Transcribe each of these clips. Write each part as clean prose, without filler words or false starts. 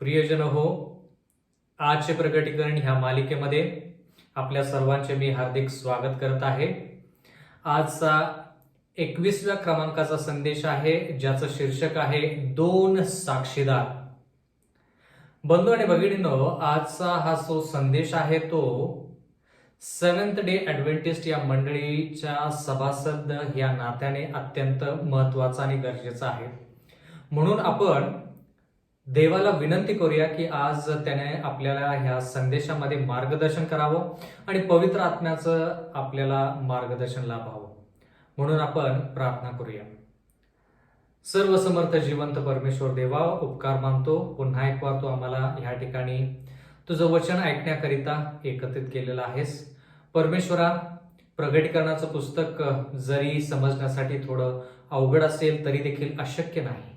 प्रियजन हो, आजचे प्रकटीकरण ह्या मालिकेमध्ये आपल्या सर्वांचे मी हार्दिक स्वागत करत आहे. आजचा 21व्या क्रमांकाचा संदेश आहे, ज्याचं शीर्षक आहे 2 साक्षीदार. बंधू आणि भगिनींनो, आजचा हा जो संदेश आहे तो सेव्हन्थ डे ॲडव्हेंटिस्ट या मंडळीच्या सभासद या नात्याने अत्यंत महत्वाचा आणि गरजेचा आहे. म्हणून आपण देवाला विनंती करूया की आज त्याने आपल्याला ह्या संदेशामध्ये मार्गदर्शन करावं आणि पवित्र आत्म्याचं आपल्याला मार्गदर्शन लाभावं. म्हणून आपण प्रार्थना करूया. सर्वसमर्थ जिवंत परमेश्वर देवा, उपकार मानतो पुन्हा एक वार तू आम्हाला ह्या ठिकाणी तुझं वचन ऐकण्याकरिता एकत्रित केलेलं आहेस. परमेश्वरा, प्रगटीकरणाचं पुस्तक जरी समजण्यासाठी थोडं अवघड असेल तरी देखील अशक्य नाही.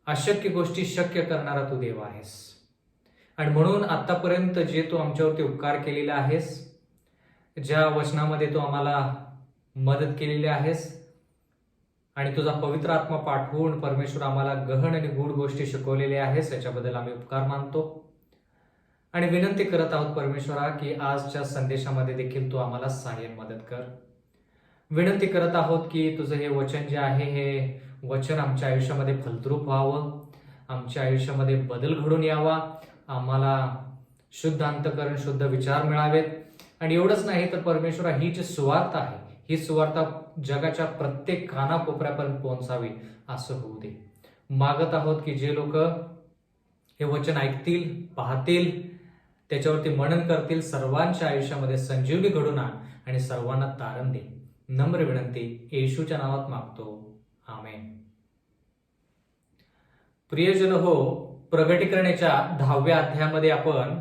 अशक्य गोष्टी शक्य करणारा तू देव आहेस आणि म्हणून आतापर्यंत जे तू आमच्यावरती उपकार केलेले आहेस, ज्या वचनामध्ये तू आम्हाला मदत केलेली आहेस आणि तुझा पवित्र आत्मा पाठवून परमेश्वर आम्हाला गहन आणि गूढ गोष्टी शिकवलेल्या आहेस, याच्याबद्दल आम्ही उपकार मानतो आणि विनंती करत आहोत परमेश्वरा की आजच्या संदेशामध्ये देखील तू आम्हाला सहाय्य मदत कर. विनंती करत आहोत की तुझं हे वचन जे आहे हे वचन आमच्या आयुष्यामध्ये फलद्रूप व्हावं, आमच्या आयुष्यामध्ये बदल घडून यावा, आम्हाला शुद्ध अंतःकरण शुद्ध विचार मिळावेत आणि एवढंच नाही तर परमेश्वरा, ही जी सुवार्ता आहे ही सुवार्ता जगाच्या प्रत्येक कानाकोपऱ्यापर्यंत पोहोचावी असं होऊ दे. मागत आहोत की जे लोक हे वचन ऐकतील, पाहतील, त्याच्यावरती मनन करतील, सर्वांच्या आयुष्यामध्ये संजीवनी घडून आण आणि सर्वांना तारण दे. नम्र विनंती येशूच्या नावात मागतो, आमेन. प्रियजन हो, प्रगटीकरणाच्या 10व्या अध्यायामध्ये आपण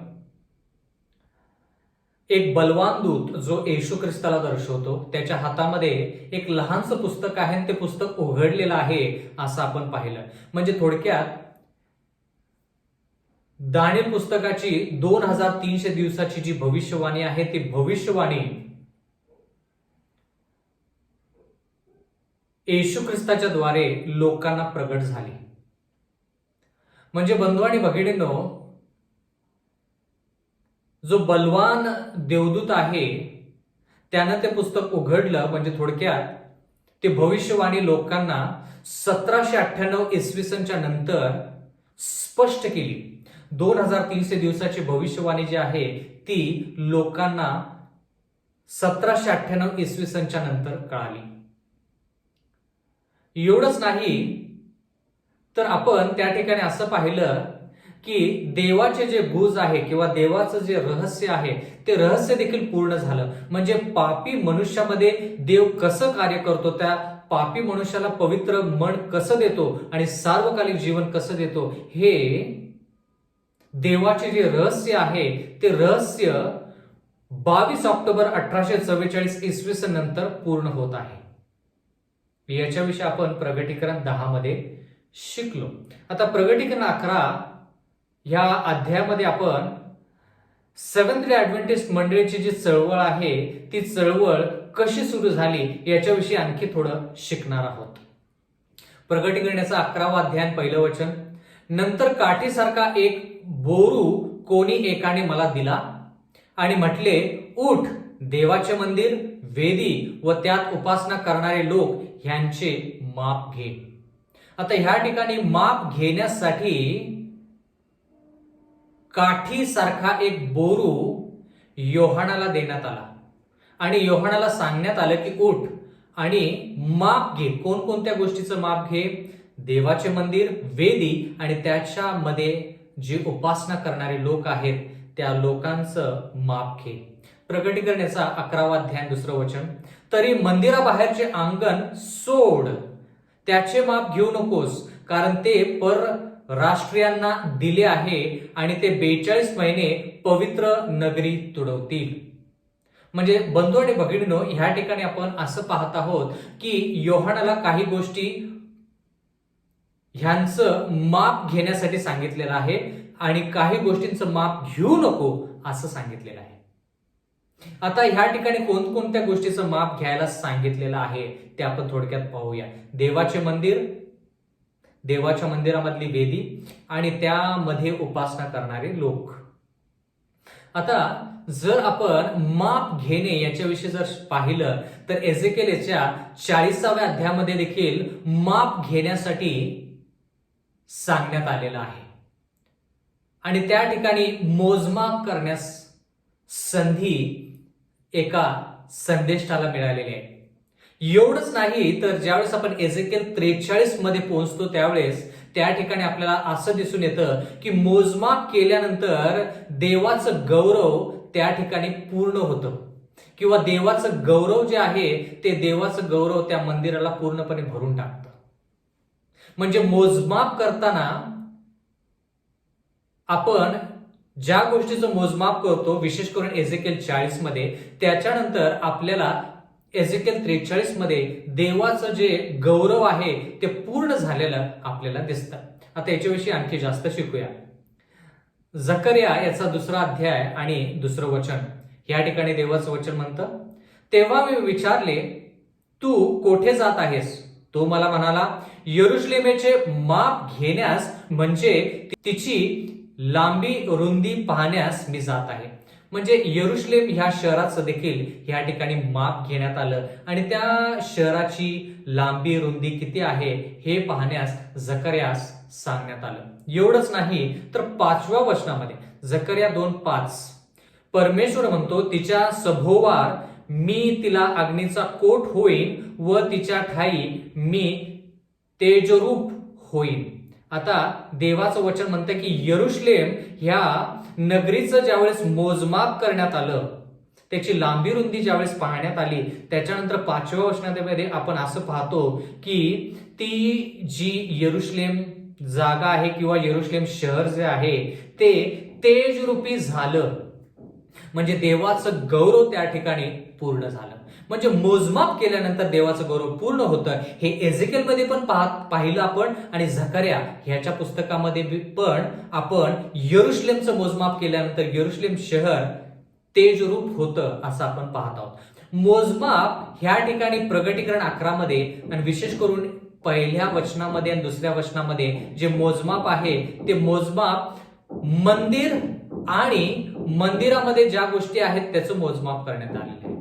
एक बलवान दूत जो येशू ख्रिस्ताला दर्शवतो, त्याच्या हातामध्ये एक लहानसं पुस्तक आहे आणि ते पुस्तक उघडलेलं आहे असं आपण पाहिलं. म्हणजे थोडक्यात दानिएल पुस्तकाची 2300 दिवसाची जी भविष्यवाणी आहे ती भविष्यवाणी येशू ख्रिस्ताच्या द्वारे लोकांना प्रगट झाली. म्हणजे बंधू आणि भगिनींनो, जो बलवान देवदूत आहे त्यानं ते पुस्तक उघडलं. म्हणजे थोडक्यात ते भविष्यवाणी लोकांना 1798 इसवी सनच्या नंतर स्पष्ट केली. 2300 दिवसाची भविष्यवाणी जी आहे ती लोकांना 1798 इसवी सनच्या नंतर कळाली. एवढंच नाही तर आपण त्या ठिकाणी असं पाहिलं की देवाचे जे गुज आहे किंवा देवाचं जे रहस्य आहे ते रहस्य देखील पूर्ण झालं. म्हणजे पापी मनुष्यामध्ये देव कसं कार्य करतो, त्या पापी मनुष्याला पवित्र मन कसं देतो आणि सार्वकालिक जीवन कसं देतो, हे देवाचे जे रहस्य आहे ते रहस्य 22 ऑक्टोबर 1844 इसवी सन नंतर पूर्ण होत आहे. याच्याविषयी आपण प्रगटीकरण 10 मध्ये शिकलो. आता प्रगटीकरण 11 ह्या अध्यायामध्ये आपण सेव्हन्थ डे ॲडव्हेंटिस्ट मंडळीची जी चळवळ आहे ती चळवळ कशी सुरू झाली याच्याविषयी आणखी थोडं शिकणार आहोत. प्रगटीकरणाचा 11वा अध्याय पहिलं वचन, नंतर काठीसारखा एक बोरू कोणी एकाने मला दिला आणि म्हटले, उठ, देवाचे मंदिर, वेदी व त्यात उपासना करणारे लोक ह्यांचे माप घे. आता ह्या ठिकाणी माप घेण्यासाठी काठीसारखा एक बोरू योहानाला देण्यात आला आणि योहानाला सांगण्यात आलं की उठ आणि माप घे. कोणकोणत्या गोष्टीचं माप घे? देवाचे मंदिर, वेदी आणि त्याच्यामध्ये जे उपासना करणारे लोक आहेत त्या लोकांचं माप घे. प्रगटीकरणाचा 11वा अध्याय 2रं वचन, तरी मंदिराबाहेरचे अंगण सोड, त्याचे माप घेऊ नकोस, कारण ते परराष्ट्रीयांना दिले आहे आणि ते 42 महिने पवित्र नगरी तुडवतील. म्हणजे बंधू आणि भगिनींनो, ह्या ठिकाणी आपण असं पाहत आहोत की योहानाला काही गोष्टी ह्यांचं माप घेण्यासाठी सांगितलेलं आहे आणि काही गोष्टींचं माप घेऊ नको असं सांगितलेलं आहे. आता ह्या ठिकाणी कोणकोणत्या गोष्टीचं माप घ्यायला सांगितलेलं आहे ते आपण थोडक्यात पाहूया. देवाचे मंदिर, देवाच्या मंदिरामधली वेदी आणि त्यामध्ये उपासना करणारे लोक. आता जर आपण माप घेणे याच्याविषयी जर पाहिलं तर एजेकिएल याच्या 40व्या अध्यायामध्ये देखील माप घेण्यासाठी सांगण्यात आलेलं आहे आणि त्या ठिकाणी मोजमाप करण्यास संधी एका संदेष्टाला मिळालेली आहे. एवढंच नाही तर ज्यावेळेस आपण एजेकिएल 43 मध्ये पोहोचतो त्यावेळेस त्या ठिकाणी आपल्याला असं दिसून येतं की मोजमाप केल्यानंतर देवाचं गौरव त्या ठिकाणी पूर्ण होतं किंवा देवाचं गौरव जे आहे ते देवाचं गौरव त्या मंदिराला पूर्णपणे भरून टाकतं. म्हणजे मोजमाप करताना आपण ज्या गोष्टीचं मोजमाप करतो विशेष करून एजेकिएल 40 मध्ये, त्याच्यानंतर आपल्याला एजेकिएल 43 मध्ये देवाचं जे गौरव आहे ते पूर्ण झालेलं आपल्याला दिसतं. आता याच्याविषयी आणखी जास्त शिकूया. जकर्या याचा 2रा अध्याय आणि 2रं वचन. या ठिकाणी देवाचं वचन म्हणतं, तेव्हा मी विचारले, तू कोठे जात आहेस? तो मला म्हणाला, यरुशलेमेचे माप घेण्यास म्हणजे तिची लांबी रुंदी पाहण्यास मी जात आहे. म्हणजे यरुशलेम ह्या शहराचं देखील या ठिकाणी माप घेण्यात आलं आणि त्या शहराची लांबी रुंदी किती आहे हे पाहण्यास जकर्यास सांगण्यात आलं. एवढंच नाही तर 5व्या वचनामध्ये जकर्या 2:5 परमेश्वर म्हणतो, तिच्या सभोवार मी तिला अग्नीचा कोट होईन व तिच्या ठाई मी तेजरूप होईन. आता देवाचं वचन म्हणतं की यरुशलेम ह्या नगरीचं ज्यावेळेस मोजमाप करण्यात आलं, त्याची लांबी रुंदी ज्यावेळेस पाहण्यात आली, त्याच्यानंतर 5व्या वचनामध्ये आपण असं पाहतो की ती जी यरुशलेम जागा आहे किंवा यरुशलेम शहर जे आहे ते तेजरूपी झालं. म्हणजे देवाचं गौरव त्या ठिकाणी पूर्ण झालं. म्हणजे मोजमाप केल्यानंतर देवाचं गौरव पूर्ण होतं. हे एजेकिएल मध्ये पण पाहिलं आपण आणि झकर्या ह्याच्या पुस्तकामध्ये पण आपण यरुशलेमचं मोजमाप केल्यानंतर यरुशलेम शहर तेजरूप होतं असं आपण पाहत आहोत. मोजमाप ह्या ठिकाणी प्रगटीकरण 11 मध्ये आणि विशेष करून 1ल्या वचनामध्ये आणि 2ऱ्या वचनामध्ये जे मोजमाप आहे ते मोजमाप मंदिर आणि मंदिरामध्ये ज्या गोष्टी आहेत त्याचं मोजमाप करण्यात आलेलं आहे.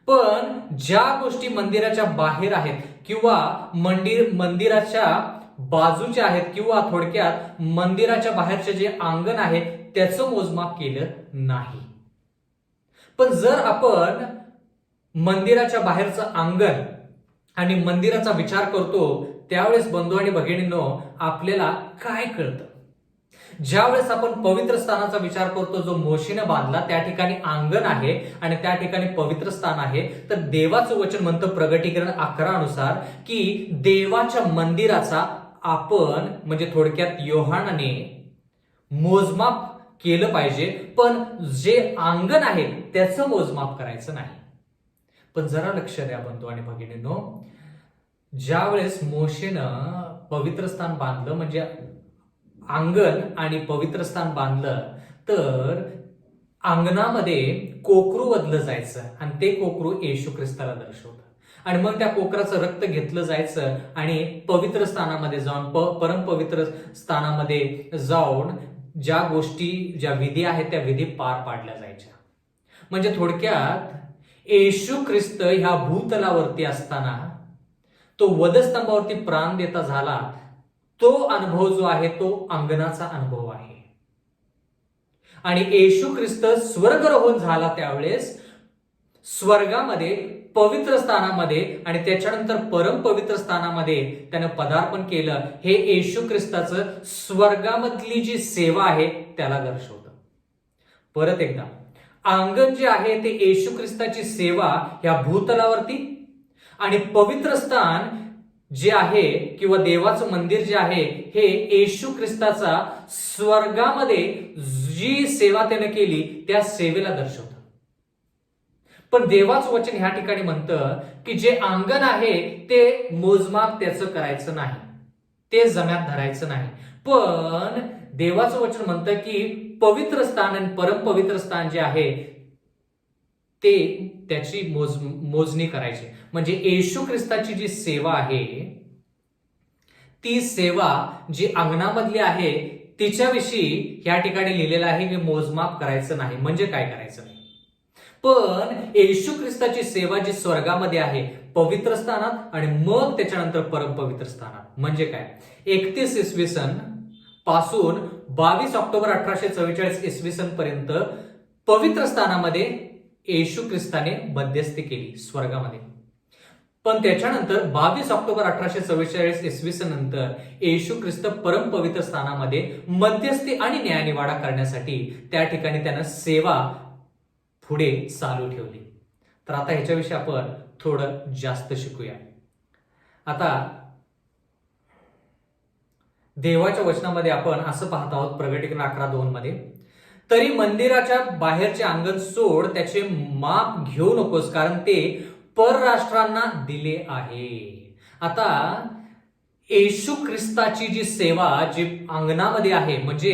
पण ज्या गोष्टी मंदिराच्या बाहेर आहेत किंवा मंदिराच्या बाजूच्या आहेत किंवा थोडक्यात मंदिराच्या बाहेरचे जे अंगण आहे त्याचं मोजमाप केलं नाही. पण जर आपण मंदिराच्या बाहेरचं अंगण आणि मंदिराचा विचार करतो त्यावेळेस बंधू आणि भगिनींनो आपल्याला काय कळतं? ज्यावेळेस आपण पवित्र स्थानाचा विचार करतो जो मोशेनं बांधला, त्या ठिकाणी अंगण आहे आणि त्या ठिकाणी पवित्र स्थान आहे. तर देवाचं वचन म्हणतं प्रगटीकरण 11 नुसार की देवाच्या मंदिराचा आपण म्हणजे थोडक्यात योहानाने मोजमाप केलं पाहिजे, पण जे अंगण आहे त्याचं मोजमाप करायचं नाही. पण जरा लक्ष द्या बंधू आणि भगिनींनो, ज्यावेळेस मोशेनं पवित्र स्थान बांधलं म्हणजे अंगण आणि पवित्र स्थान बांधलं तर अंगणामध्ये कोकरू वधलं जायचं आणि ते कोकरू येशू ख्रिस्ताला दर्शवतं आणि मग त्या कोकराचं रक्त घेतलं जायचं आणि पवित्र स्थानामध्ये जाऊन परमपवित्र स्थानामध्ये जाऊन ज्या गोष्टी ज्या विधी आहेत त्या विधी पार पाडल्या जायच्या. म्हणजे थोडक्यात येशू ख्रिस्त ह्या भूतलावरती असताना तो वधस्तंभावरती प्राण देता झाला, तो अनुभव जो आहे तो अंगणाचा अनुभव आहे. आणि येशू ख्रिस्त स्वर्गारोहण झाला त्यावेळेस स्वर्गामध्ये पवित्र स्थानामध्ये आणि त्याच्यानंतर परम पवित्र स्थानामध्ये त्यानं पदार्पण केलं. हे येशू ख्रिस्ताचं स्वर्गामधली जी सेवा आहे त्याला दर्शवतं. परत एकदा अंगण जे आहे ते येशू ख्रिस्ताची सेवा या भूतलावरती आणि पवित्र स्थान जे आहे किंवा देवाचं मंदिर जे आहे हे येशू ख्रिस्ताचा स्वर्गामध्ये जी सेवा त्याने केली त्या सेवेला दर्शवतं. पण देवाचं वचन ह्या ठिकाणी म्हणतं की जे अंगण आहे ते मोजमाप त्याचं करायचं नाही, ते जम्यात धरायचं नाही. पण देवाचं वचन म्हणतं की पवित्र स्थान आणि परमपवित्र स्थान जे आहे ते त्याची मोजणी करायची. म्हणजे येशू ख्रिस्ताची जी सेवा आहे ती सेवा जी अंगणामधली आहे तिच्याविषयी या ठिकाणी लिहिलेलं आहे की मोजमाप करायचं नाही. म्हणजे काय करायचं नाही? पण येशू ख्रिस्ताची सेवा जी स्वर्गामध्ये आहे पवित्र स्थानात आणि मग त्याच्यानंतर परमपवित्र स्थानात, म्हणजे काय? 31 इसवी सन पासून 22 ऑक्टोबर 1844 इसवी सन पर्यंत पवित्र स्थानामध्ये येशू ख्रिस्ताने मध्यस्थी केली स्वर्गामध्ये. पण त्याच्यानंतर 22 ऑक्टोबर 1844 इसवी सन नंतर येशू ख्रिस्त परमपवित्र स्थानामध्ये मध्यस्थी आणि न्यायनिवाडा करण्यासाठी त्या ठिकाणी त्यानं सेवा पुढे चालू ठेवली. तर आता ह्याच्याविषयी आपण थोडं जास्त शिकूया. आता देवाच्या वचनामध्ये आपण असं पाहत आहोत प्रकटीकरण 11:2 मध्ये, तरी मंदिराच्या बाहेरचे अंगण सोड, त्याचे माप घेऊ नकोस, कारण ते परराष्ट्रांना दिले आहे. आता येशू ख्रिस्ताची जी सेवा जी अंगणामध्ये आहे, म्हणजे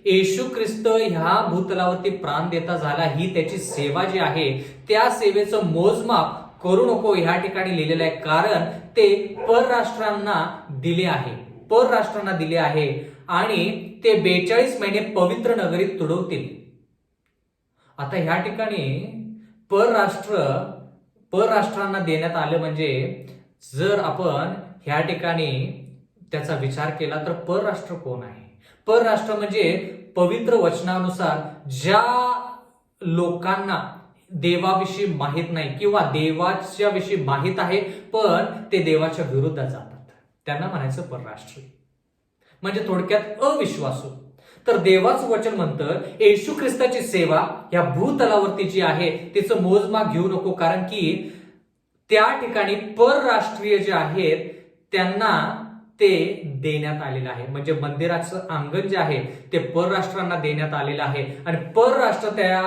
येशू ख्रिस्त ह्या भूतलावरती प्राण देता झाला, ही त्याची सेवा जी आहे त्या सेवेचं मोजमाप करू नको ह्या ठिकाणी लिहिलेलं आहे. कारण ते परराष्ट्रांना दिले आहे, परराष्ट्रांना दिले आहे आणि ते 42 महिने पवित्र नगरीत तुडवतील. आता ह्या ठिकाणी परराष्ट्रांना देण्यात आलं, म्हणजे जर आपण ह्या ठिकाणी त्याचा विचार केला तर परराष्ट्र कोण आहे? परराष्ट्र म्हणजे पवित्र वचनानुसार ज्या लोकांना देवाविषयी माहित नाही किंवा देवाच्या विषयी माहित आहे पण ते देवाच्या विरुद्धात जातात, त्यांना म्हणायचं परराष्ट्र, म्हणजे थोडक्यात अविश्वासू. तर देवाचं वचन म्हणतं येशू ख्रिस्ताची सेवा या भूतलावरती जी आहे तिचं मोजमाप घेऊ नको, कारण की त्या ठिकाणी परराष्ट्रीय जे आहेत त्यांना ते देण्यात आलेलं आहे. म्हणजे मंदिराचं अंगण जे आहे ते परराष्ट्रांना देण्यात आलेलं आहे आणि परराष्ट्र त्या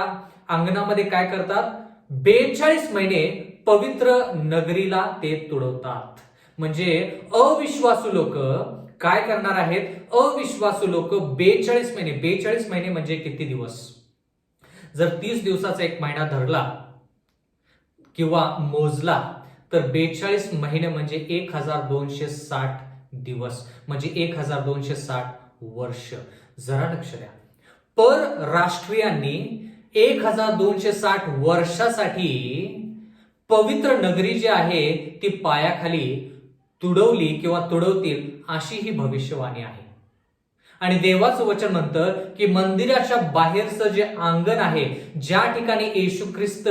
अंगणामध्ये काय करतात? 42 महिने पवित्र नगरीला ते तुडवतात. म्हणजे अविश्वासू लोक काय करणार आहेत? अविश्वासू लोक 42 महिने म्हणजे किती दिवस? जर 30 दिवसाचा एक महिना धरला किंवा मोजला तर 42 महिने म्हणजे 1260 दिवस, म्हणजे 1260 वर्ष. जरा लक्ष द्या, परराष्ट्रीयांनी 1260 वर्षासाठी पवित्र नगरी जी आहे ती पायाखाली तुडवली किंवा तुडवतील अशी ही भविष्यवाणी आहे. आणि देवाचं वचन म्हणतं की मंदिराच्या बाहेरचं जे अंगण आहे ज्या ठिकाणी येशू ख्रिस्त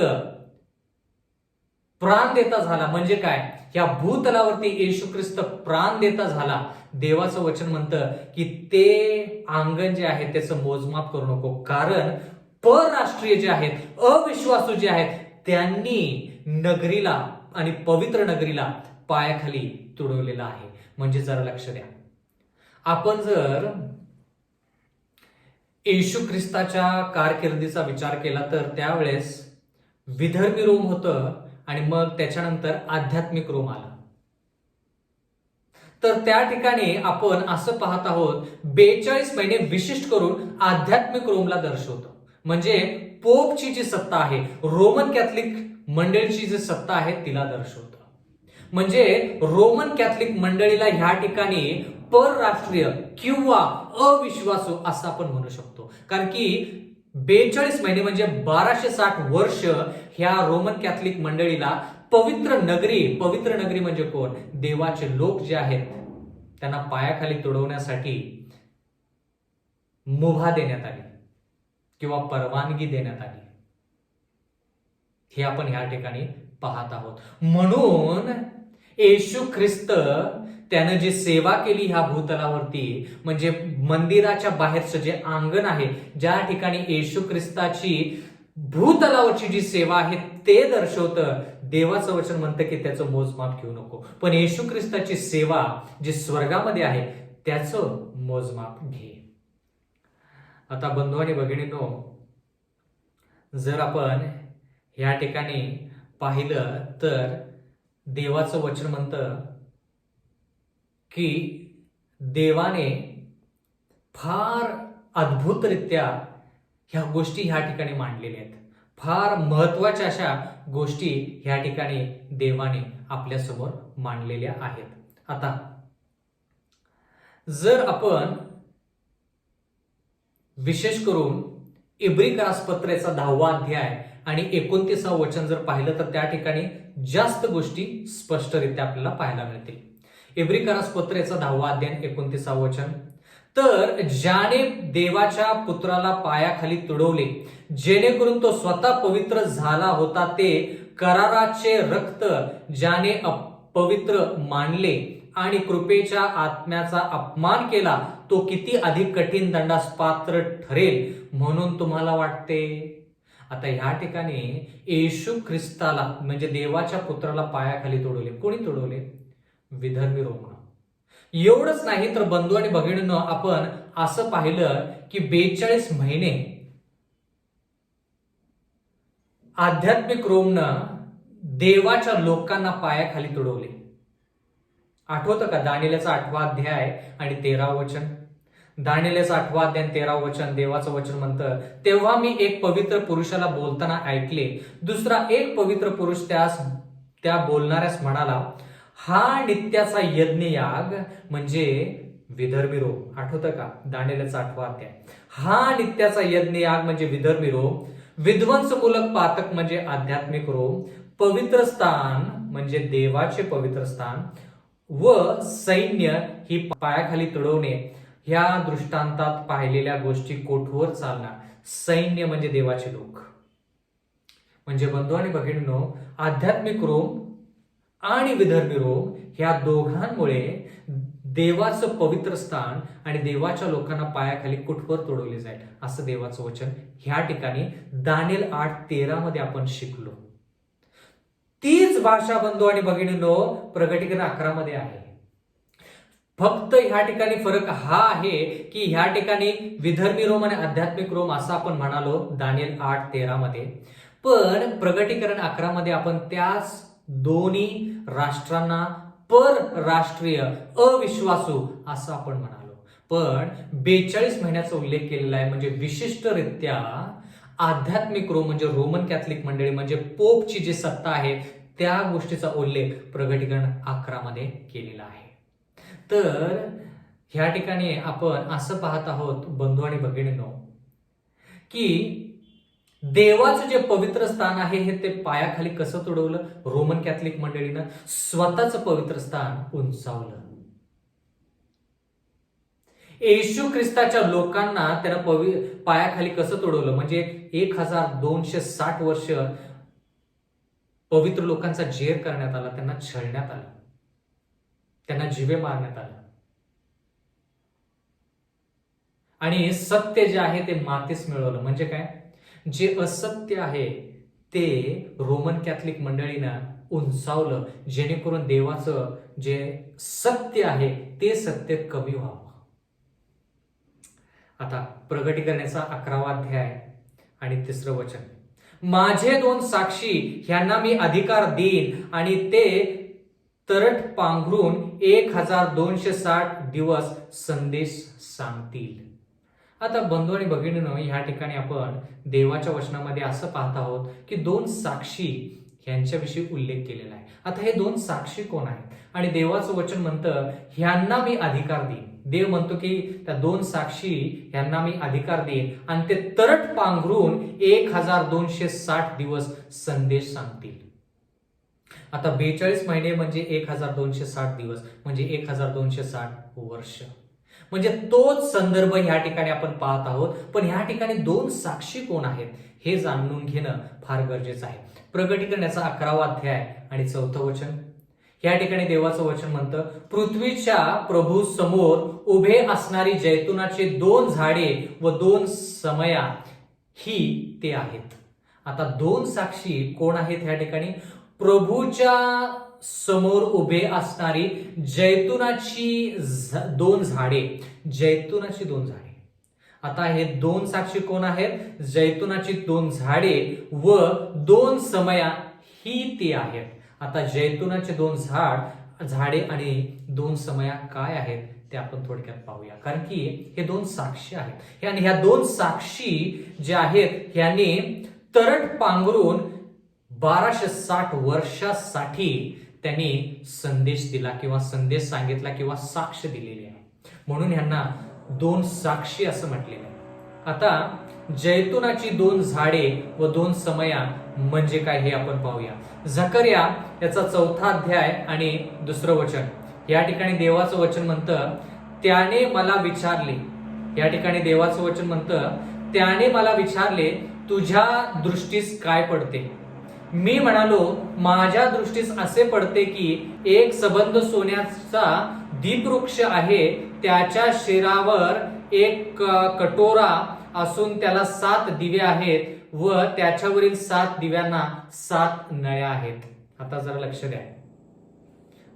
प्राण देता झाला, म्हणजे काय? या भूतलावरती येशू ख्रिस्त प्राण देता झाला, देवाचं वचन म्हणतं की ते अंगण जे आहे त्याचं मोजमाप करू नको, कारण परराष्ट्रीय जे आहेत, अविश्वासू जे आहेत, त्यांनी नगरीला आणि पवित्र नगरीला पायाखाली तुडवलेला आहे. म्हणजे जरा लक्ष द्या, आपण जर येशू ख्रिस्ताच्या कारकिर्दीचा विचार केला तर त्यावेळेस विधर्मी रोम होतं आणि मग त्याच्यानंतर आध्यात्मिक रोम आला. तर त्या ठिकाणी आपण असं पाहत आहोत 42 महिने विशिष्ट करून आध्यात्मिक रोमला दर्शवतं. म्हणजे पोपची जी सत्ता आहे, रोमन कॅथलिक मंडळीची जी सत्ता आहे तिला दर्शवतं. म्हणजे रोमन कॅथलिक मंडळीला ह्या ठिकाणी परराष्ट्रीय किंवा अविश्वासू असं आपण म्हणू शकतो. कारण की 42 महिने म्हणजे 1260 वर्ष ह्या रोमन कॅथलिक मंडळीला पवित्र नगरी म्हणजे कोण? देवाचे लोक जे आहेत त्यांना पायाखाली तुडवण्यासाठी मुभा देण्यात आली किंवा परवानगी देण्यात आली, हे आपण ह्या ठिकाणी पाहत आहोत. म्हणून येशू ख्रिस्त त्यानं जी सेवा केली ह्या भूतलावरती, म्हणजे मंदिराच्या बाहेरचं जे अंगण आहे ज्या ठिकाणी येशू ख्रिस्ताची भूतलावरची जी सेवा आहे ते दर्शवतं. देवाचं वचन म्हणतं की त्याचं मोजमाप घेऊ नको, पण येशू ख्रिस्ताची सेवा जी स्वर्गामध्ये आहे त्याचं मोजमाप घे. आता बंधू आणि भगिनींनो, जर आपण या ठिकाणी पाहिलं तर देवाचं वचन म्हणतं की देवाने फार अद्भुतरित्या ह्या गोष्टी ह्या ठिकाणी मांडलेल्या आहेत. फार महत्वाच्या अशा गोष्टी ह्या ठिकाणी देवाने आपल्या समोर मांडलेल्या आहेत. आता जर आपण विशेष करून इब्रिकरास पत्रेचा 10वा अध्याय आणि 29वा वचन जर पाहिलं तर त्या ठिकाणी जास्त गोष्टी स्पष्टरित्या आपल्याला पाहायला मिळतील। इब्रिकरास पत्रेचा 10वा अध्याय 29वा वचन, तर ज्याने देवाच्या पुत्राला पायाखाली तुडवले, जेणेकरून तो स्वतः पवित्र झाला होता, ते कराराचे रक्त ज्याने अपवित्र मानले आणि कृपेच्या आत्म्याचा अपमान केला, तो किती अधिक कठीण दंडास पात्र ठरेल म्हणून तुम्हाला वाटते। आता ह्या ठिकाणी येशू ख्रिस्ताला म्हणजे देवाच्या पुत्राला पायाखाली तुडवले। कोणी तुडवले? विधर्मी रोमन। एवढंच नाही तर बंधू आणि भगिनींनो, आपण असं पाहिलं की 42 महिने आध्यात्मिक रोमनं देवाच्या लोकांना पायाखाली तुडवले। आठवतं का दानिएलचा 8वा अध्याय आणि 13वा वचन? दानिएलचा 8वा अध्याय 13वा वचन, देवाचं वचन म्हणतं, तेव्हा मी एक पवित्र पुरुषाला बोलताना ऐकले, दुसरा एक पवित्र पुरुष त्या बोलणाऱ्यास म्हणाला, हा नित्याचा यज्ञयाग म्हणजे विधर्मी रोम। आठवतं का दानिएलचा 8वा अध्याय? हा नित्याचा यज्ञयाग म्हणजे विधर्मी रोम, विध्वंसमूलक पातक म्हणजे आध्यात्मिक रोम, पवित्र स्थान म्हणजे देवाचे पवित्र स्थान व सैन्य ही पायाखाली तुडवणे, ह्या दृष्टांतात पाहिलेल्या गोष्टी कोठवर चालणार। सैन्य म्हणजे देवाचे लोक। म्हणजे बंधू आणि भगिनींनो, आध्यात्मिक रोम आणि विधर्मी रोम ह्या दोघांमुळे देवाचं पवित्र स्थान आणि देवाच्या लोकांना पायाखाली कुठवर तुडवले जाईल असं देवाचं वचन ह्या ठिकाणी दानिएल 8:13 मध्ये आपण शिकलो। तीच भाषा बंधू आणि भगिनींनो प्रकटीकरण 11 मध्ये आहे। फक्त ह्या ठिकाणी फरक हा आहे की ह्या ठिकाणी विधर्मी रोम आणि आध्यात्मिक रोम असं आपण म्हणालो दानिएल 8:13 मध्ये, पण प्रकटीकरण 11 मध्ये आपण त्याच दोन्ही राष्ट्रांना परराष्ट्रीय अविश्वासू असं आपण म्हणालो। पण 42 महिन्याचा उल्लेख केलेला आहे, म्हणजे विशिष्टरित्या आध्यात्मिक रोम म्हणजे रोमन कॅथलिक मंडळी म्हणजे पोपची जी सत्ता आहे त्या गोष्टीचा उल्लेख प्रकटीकरण 11 मध्ये केलेला आहे। तर ह्या ठिकाणी आपण असं पाहत आहोत बंधू आणि भगिनींनो की देवाचं जे पवित्र स्थान आहे हे ते पायाखाली कसं तुडवलं? रोमन कॅथलिक मंडळीनं स्वतःचं पवित्र स्थान उंचावलं। येशू ख्रिस्ताच्या लोकांना त्यानं पायाखाली कसं तुडवलं? म्हणजे 1260 वर्ष पवित्र लोकांचा जेर करण्यात आला, त्यांना छळण्यात आलं, त्यांना जीवे मारण्यात आलं आणि सत्य जे आहे ते मातीस मिळवलं। म्हणजे काय? जे असत्य आहे ते रोमन कॅथलिक मंडळीनं उंचावलं, जेणेकरून देवाचं जे सत्य आहे ते सत्य कमी व्हावं। आता प्रकटीकरणाचा 11वा अध्याय आणि 3रं वचन, माझे 2 साक्षी ह्यांना मी अधिकार देईन आणि ते तरट पांघरून 1260 दिवस संदेश सांगतील। आता बंधू आणि भगिनींनो ह्या ठिकाणी आपण देवाच्या वचनामध्ये असं पाहत आहोत की 2 साक्षी यांच्याविषयी उल्लेख केलेला आहे। आता हे 2 साक्षी कोण आहेत? आणि देवाचं वचन म्हणतं ह्यांना मी अधिकार देईन। देव म्हणतो की त्या 2 साक्षी ह्यांना मी अधिकार देईन आणि ते तरट पांघरून 1260 दिवस संदेश सांगतील। आता 42 महिने म्हणजे 1260 दिवस म्हणजे 1260 वर्ष, म्हणजे तोच संदर्भ ह्या ठिकाणी आपण पाहत आहोत। पण ह्या ठिकाणी 2 साक्षी कोण आहेत हे जाणून घेणं फार गरजेचं आहे। प्रकटीकरणाचा 11वा अध्याय आणि 4थं वचन, या ठिकाणी देवाचं वचन म्हणतं, पृथ्वीच्या प्रभू समोर उभे असणारी जैतुनाचे 2 झाडे व 2 समया ही ते आहेत। आता 2 साक्षी कोण आहेत ह्या ठिकाणी? प्रभूच्या समोर उभे असणारी जैतुनाची 2 झाडे, जैतुनाची 2 झाडे। आता हे 2 साक्षी कोण आहेत? जैतुनाची 2 झाडे व 2 समया ही ती आहेत। आता जैतुनाचे 2 झाडे आणि 2 समया काय आहेत ते आपण थोडक्यात पाहूया, कारण की हे 2 साक्षी आहेत आणि ह्या 2 साक्षी जे आहेत यांनी तरट पांघरून 1260 वर्षासाठी त्यांनी संदेश दिला किंवा संदेश सांगितला किंवा साक्ष दिलेली आहे। म्हणून ह्यांना दोन साक्षी असं म्हटलेलं आहे. आता जैतुनाची दोन झाडे व दोन समया म्हणजे काय हे आपण पाहूया. झकर्या याचा 4था अध्याय आणि 2रं वचन. या ठिकाणी देवाचं वचन म्हणतं, त्याने मला विचारले. या ठिकाणी देवाचं वचन म्हणतं, त्याने मला विचारले, तुझ्या दृष्टीस काय पडते? मी म्हणालो, माझ्या दृष्टीस असे पडते की एक सबंध सोन्याचा दीपवृक्ष आहे, त्याच्या शिरावर एक कटोरा असून त्याला 7 दिवे आहेत व त्याच्यावरील 7 दिव्यांना 7 नळ्या आहेत. आता जरा लक्ष द्या,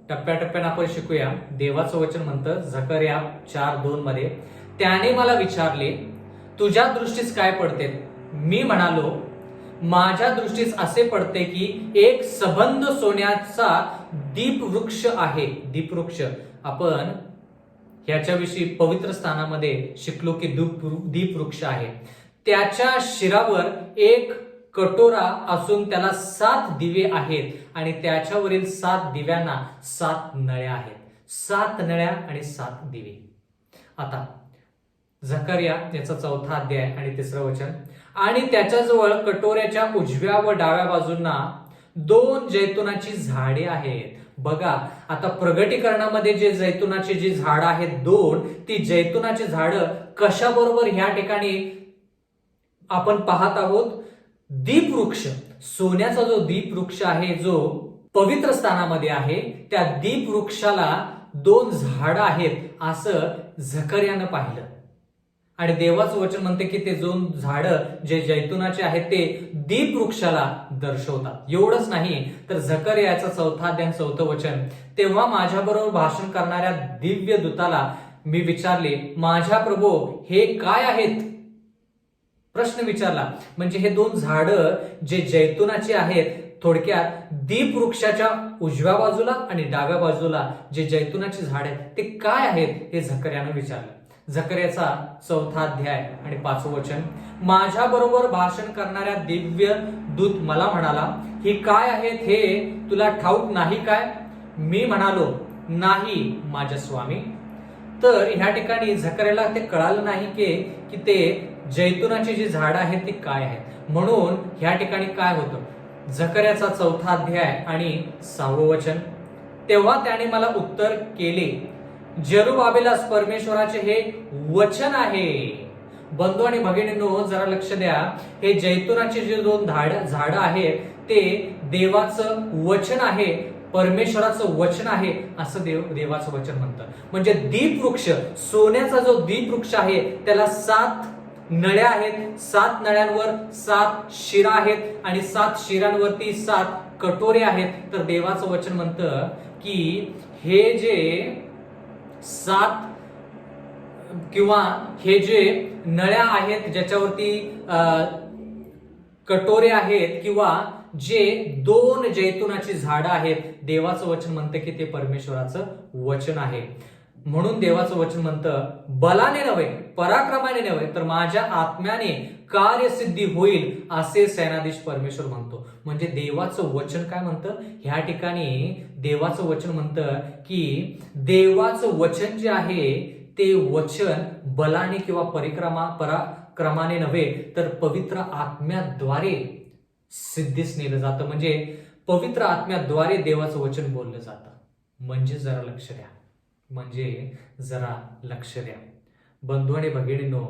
टप्प्याटप्प्याने आपण शिकूया. देवाचं वचन म्हणतं झकर्या 4:2 मध्ये, त्याने मला विचारले, तुझ्या दृष्टीस काय पडते? मी म्हणालो, माझ्या दृष्टीस असे पडते की एक सबंध सोन्याचा दीपवृक्ष आहे. दीपवृक्ष आपण ह्याच्याविषयी पवित्र स्थानामध्ये शिकलो की दीपवृक्ष आहे. त्याच्या शिरावर एक कटोरा असून त्याला 7 दिवे आहेत आणि त्याच्यावरील 7 दिव्यांना 7 नळ्या आहेत. 7 नळ्या आणि 7 दिवे. आता झकर्या याचा 4था अध्याय आणि 3रं वचन. आणि त्याच्याजवळ कटोऱ्याच्या उजव्या व डाव्या बाजूंना 2 जैतुनाची झाडे आहेत. बघा, आता प्रगटीकरणामध्ये जे जैतुनाची जी झाडं आहेत 2, ती जैतुनाची झाडं कशाबरोबर ह्या ठिकाणी आपण पाहत आहोत? दीपवृक्ष, सोन्याचा जो दीपवृक्ष आहे जो पवित्र स्थानामध्ये आहे, त्या दीपवृक्षाला 2 झाडं आहेत असं झकर्यानं पाहिलं. आणि देवाचं वचन म्हणते की ते 2 झाडं जे जैतुनाचे आहेत ते दीपवृक्षाला दर्शवतात. एवढंच नाही तर झकर्याचा 4था अध्याय 4थं वचन, तेव्हा माझ्याबरोबर भाषण करणाऱ्या दिव्य दूताला मी विचारले, माझ्या प्रभो हे काय आहेत? प्रश्न विचारला. म्हणजे हे 2 झाडं जे जैतुनाचे आहेत, थोडक्यात दीपवृक्षाच्या उजव्या बाजूला आणि डाव्या बाजूला जे जैतुनाचे झाड आहेत ते काय आहेत हे झकर्यानं विचारलं. झकर्याचा 4था अध्याय आणि 5वं वचन, माझ्या बरोबर भाषण करणाऱ्या दिव्य दूत मला म्हणाला, ही काय आहेत हे तुला ठाऊक नाही काय? मी म्हणालो, नाही माझ्या स्वामी. तर ह्या ठिकाणी झकर्याला ते कळालं नाही की ते जैतुनाची जी झाडं आहेत ती काय आहेत. म्हणून ह्या ठिकाणी काय होतं? झकर्याचा 4था अध्याय आणि 6वं वचन, तेव्हा त्याने मला उत्तर केले, जरुबाबेलास परमेश्वराचे हे वचन आहे. बंधू आणि भगिनींनो जरा लक्ष द्या, हे जैतुनाचे जे 2 झाडं आहेत ते देवाचं वचन आहे, परमेश्वराचं वचन आहे असं देवाचं वचन म्हणतं. म्हणजे दीपवृक्ष, सोन्याचा जो दीपवृक्ष आहे त्याला 7 नळ्या आहेत. 7 नळ्यांवर 7 शिरा आहेत आणि 7 शिरांवरती 7 कटोरे आहेत. तर देवाचं वचन म्हणतं की हे जे 7 किंवा हे जे नळ्या आहेत ज्याच्यावरती कटोरे आहेत किंवा जे 2 जैतुनाची झाडं आहेत, देवाचं वचन म्हणतं की ते परमेश्वराचं वचन आहे. म्हणून देवाचं वचन म्हणतं, बलाने नव्हे, पराक्रमाने नव्हे, तर माझ्या आत्म्याने कार्यसिद्धी होईल असे सेनाधीश परमेश्वर म्हणतो. म्हणजे देवाचं वचन काय म्हणतं? ह्या ठिकाणी देवाचं वचन म्हणतं की देवाचं वचन जे आहे ते वचन बलाने किंवा पराक्रमाने नव्हे, तर पवित्र आत्म्याद्वारे सिद्धीस नेलं जातं. म्हणजे पवित्र आत्म्याद्वारे देवाचं वचन बोललं जातं. म्हणजे जरा लक्ष द्या, म्हणजे जरा लक्ष द्या. बंधू आणि भगिनींनो,